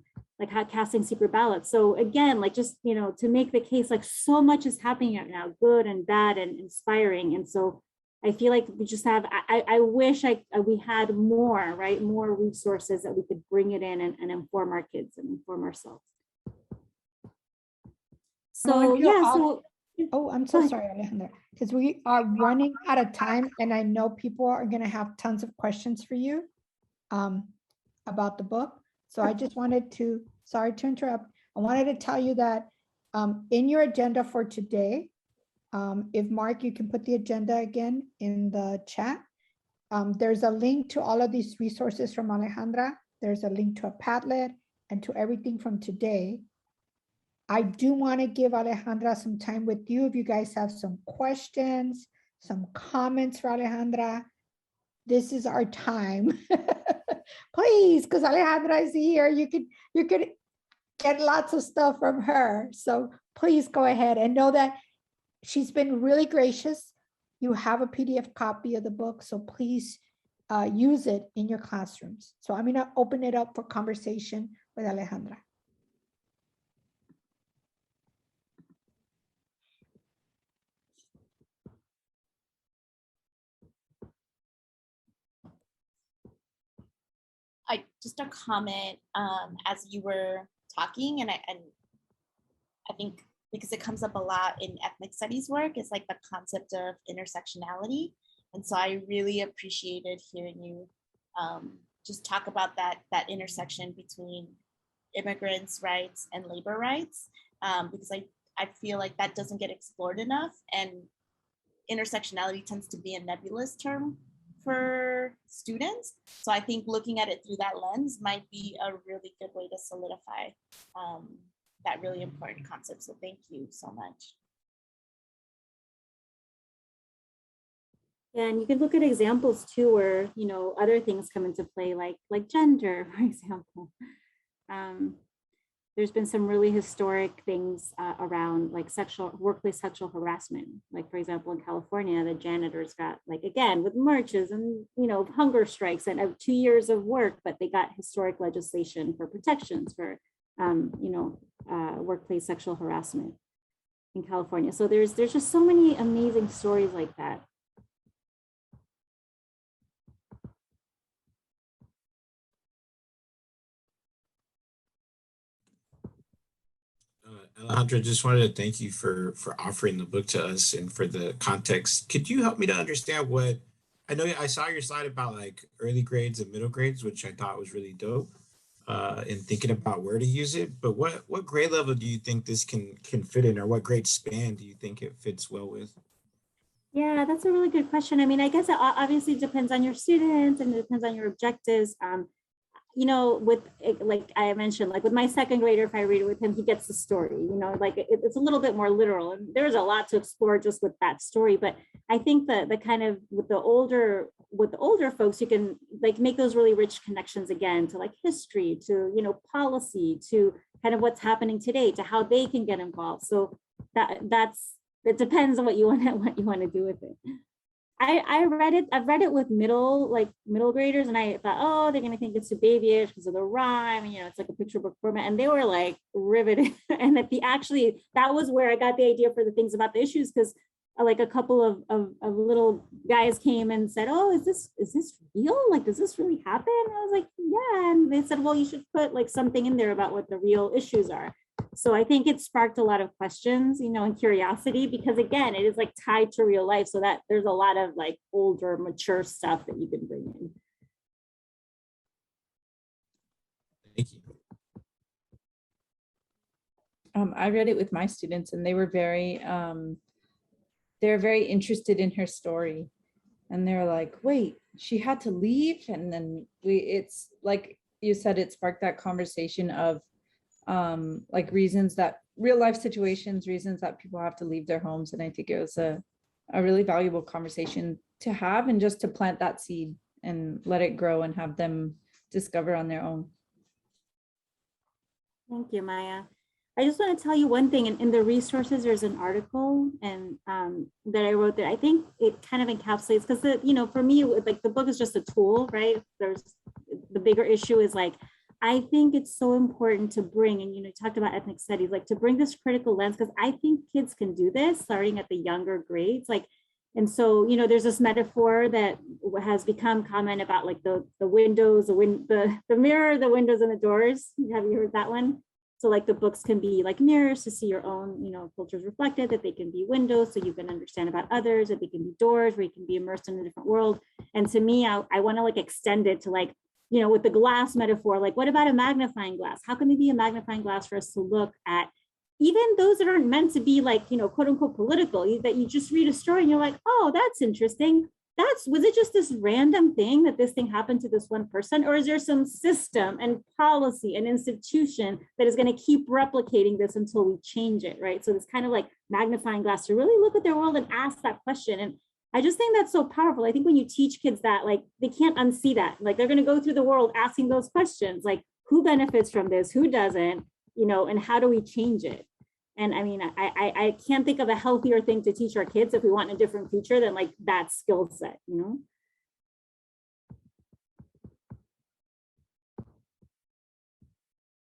casting secret ballots. So again, to make the case, so much is happening right now, good and bad and inspiring. And so I feel like we just have, I wish we had more, right? More resources that we could bring it in and inform our kids and inform ourselves. So I'm so sorry, Alejandra, because we are running out of time, and I know people are going to have tons of questions for you about the book. So I just wanted to, sorry to interrupt, I wanted to tell you that in your agenda for today, if Mark, you can put the agenda again in the chat. There's a link to all of these resources from Alejandra. There's a link to a Padlet and to everything from today. I do want to give Alejandra some time with you. If you guys have some questions, some comments for Alejandra, this is our time. Please, because Alejandra is here. You could get lots of stuff from her. So please go ahead and know that she's been really gracious. You have a PDF copy of the book, so please use it in your classrooms. So I'm going to open it up for conversation with Alejandra. just a comment as you were talking, and I think because it comes up a lot in ethnic studies work, is like the concept of intersectionality. And so I really appreciated hearing you just talk about that intersection between immigrants' rights and labor rights, because I feel like that doesn't get explored enough, and intersectionality tends to be a nebulous term for students. So I think looking at it through that lens might be a really good way to solidify that really important concept. So thank you so much. Yeah, and you can look at examples too, where, you know, other things come into play, like gender, for example. There's been some really historic things around like workplace sexual harassment. Like, for example, in California, the janitors got, like, again, with marches and, you know, hunger strikes and 2 years of work, but they got historic legislation for protections for, you know, workplace sexual harassment in California. So there's just so many amazing stories like that. Alejandra, just wanted to thank you for offering the book to us and for the context. Could you help me to understand what, I know I saw your slide about like early grades and middle grades, which I thought was really dope in thinking about where to use it, but what grade level do you think this can fit in, or what grade span do you think it fits well with? Yeah, that's a really good question. I mean, I guess it obviously depends on your students and it depends on your objectives. You know, with, like I mentioned, like with my second grader, if I read it with him, he gets the story, you know, like it's a little bit more literal, and there's a lot to explore just with that story. But I think the kind of with the older folks, you can like make those really rich connections again to like history, to, you know, policy, to kind of what's happening today, to how they can get involved. So it depends on what you want to do with it. I've read it with middle graders, and I thought, oh, they're gonna think it's too babyish because of the rhyme, and, you know, it's like a picture book format, and they were like riveted. And that was where I got the idea for the things about the issues, because like a couple of little guys came and said, oh, is this real? Like, does this really happen? And I was like, yeah. And they said, well, you should put like something in there about what the real issues are. So I think it sparked a lot of questions, you know, and curiosity, because again, it is like tied to real life. So that there's a lot of like older, mature stuff that you can bring in. Thank you. I read it with my students, and they were very interested in her story. And they're like, wait, she had to leave? And then it's like you said, it sparked that conversation of like reasons that real life situations, reasons that people have to leave their homes. And I think it was a really valuable conversation to have, and just to plant that seed and let it grow and have them discover on their own. Thank you, Maya. I just want to tell you one thing. In the resources, there's an article and that I wrote that I think it kind of encapsulates, because you know, for me, like the book is just a tool, right? There's the bigger issue is like, I think it's so important to bring, and you know, talked about ethnic studies, like to bring this critical lens, because I think kids can do this starting at the younger grades. Like, and so, you know, there's this metaphor that has become common about like the windows, the mirror, the windows and the doors. Have you heard that one? So like the books can be like mirrors to see your own, you know, cultures reflected, that they can be windows so you can understand about others, that they can be doors where you can be immersed in a different world. And to me, I want to like extend it to like, you know, with the glass metaphor, like what about a magnifying glass? How can they be a magnifying glass for us to look at even those that aren't meant to be like, you know, quote unquote political, that you just read a story and you're like, oh, that's interesting. Was it just this random thing that this thing happened to this one person? Or is there some system and policy and institution that is going to keep replicating this until we change it, right? So it's kind of like magnifying glass to really look at their world and ask that question. And I just think that's so powerful. I think when you teach kids that, like, they can't unsee that. Like, they're going to go through the world asking those questions, like, who benefits from this? Who doesn't? You know, and how do we change it? And I mean, I can't think of a healthier thing to teach our kids if we want a different future than like that skill set, you know?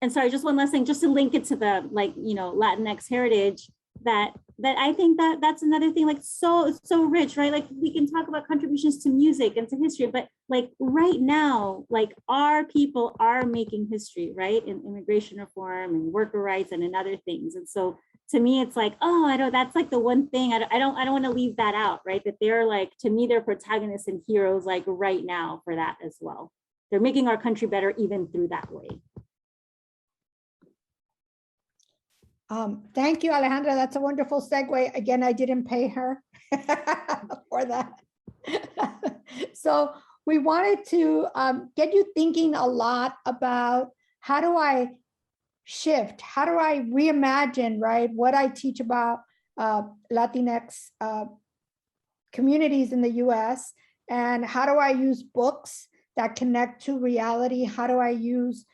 And sorry, just one last thing, just to link it to the, like, you know, Latinx heritage, that I think that that's another thing, like so rich, right? Like we can talk about contributions to music and to history, but like right now, like our people are making history, right? In immigration reform and worker rights and in other things. And so to me, it's like, oh, I don't, that's like the one thing I don't want to leave that out, right? That they're like, to me, they're protagonists and heroes like right now for that as well. They're making our country better even through that way. Thank you, Alejandra. That's a wonderful segue. Again, I didn't pay her for that. So we wanted to get you thinking a lot about how do I shift? How do I reimagine, right? What I teach about Latinx communities in the US, and how do I use books that connect to reality? How do I use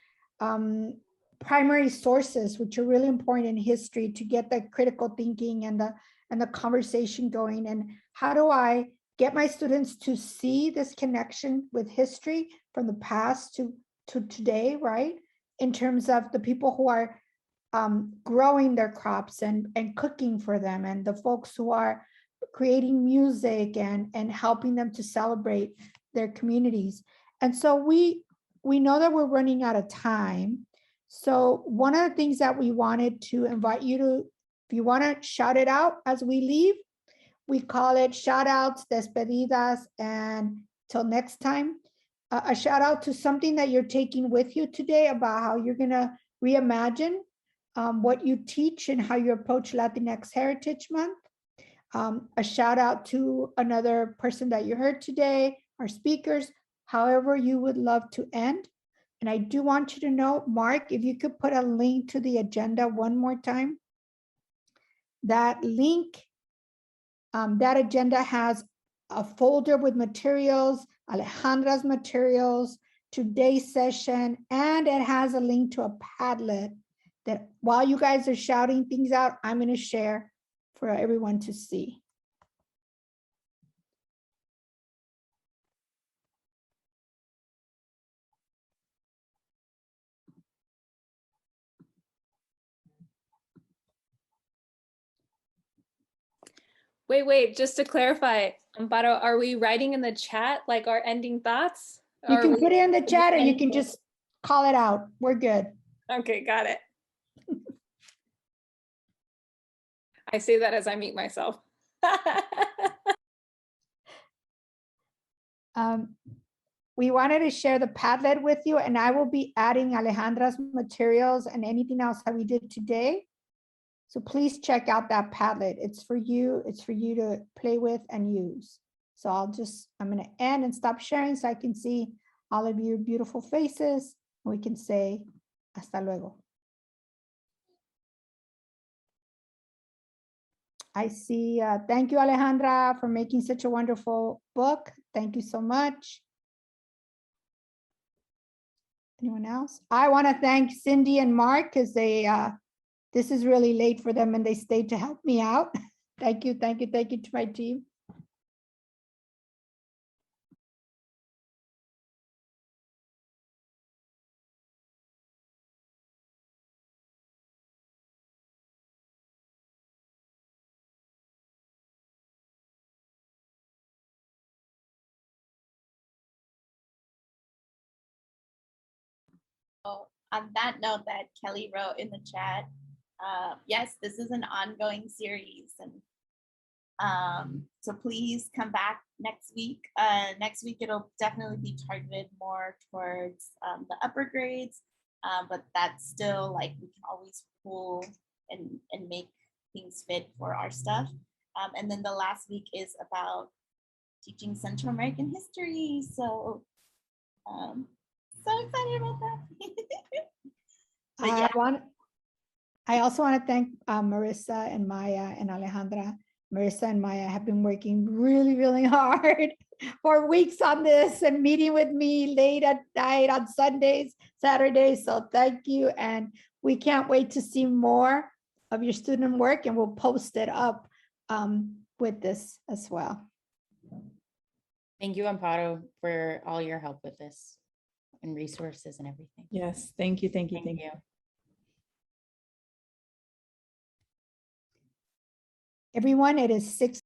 primary sources, which are really important in history, to get the critical thinking and the conversation going? And how do I get my students to see this connection with history from the past to today, right? In terms of the people who are growing their crops and cooking for them, and the folks who are creating music and helping them to celebrate their communities. And so we know that we're running out of time. So one of the things that we wanted to invite you to, if you want to shout it out as we leave, we call it shout outs, despedidas, and till next time, a shout out to something that you're taking with you today about how you're going to reimagine what you teach and how you approach Latinx Heritage Month. A shout out to another person that you heard today, our speakers, however you would love to end. And I do want you to know, Mark, if you could put a link to the agenda one more time. That link, that agenda has a folder with materials, Alejandra's materials, today's session, and it has a link to a Padlet that while you guys are shouting things out, I'm going to share for everyone to see. Wait, just to clarify, Amparo, are we writing in the chat like our ending thoughts? You Or can are we- put it in the chat, or you can just call it out. We're good. Okay, got it. I say that as I meet myself. We wanted to share the Padlet with you, and I will be adding Alejandra's materials and anything else that we did today. So please check out that Padlet. It's for you to play with and use. So I'm going to end and stop sharing so I can see all of your beautiful faces. And we can say hasta luego. I see. Thank you, Alejandra, for making such a wonderful book. Thank you so much. Anyone else? I want to thank Cindy and Mark because this is really late for them and they stayed to help me out. Thank you to my team. On that note that Kelly wrote in the chat, yes, this is an ongoing series, and so please come back next week. Next week it'll definitely be targeted more towards the upper grades, but that's still like we can always pull and make things fit for our stuff. And then the last week is about teaching Central American history. So so excited about that. I also want to thank Marissa and Maya and Alejandra. Marissa and Maya have been working really, really hard for weeks on this and meeting with me late at night on Sundays, Saturdays. So thank you. And we can't wait to see more of your student work, and we'll post it up with this as well. Thank you, Amparo, for all your help with this and resources and everything. Yes, thank you. Thank you. Everyone, it is 6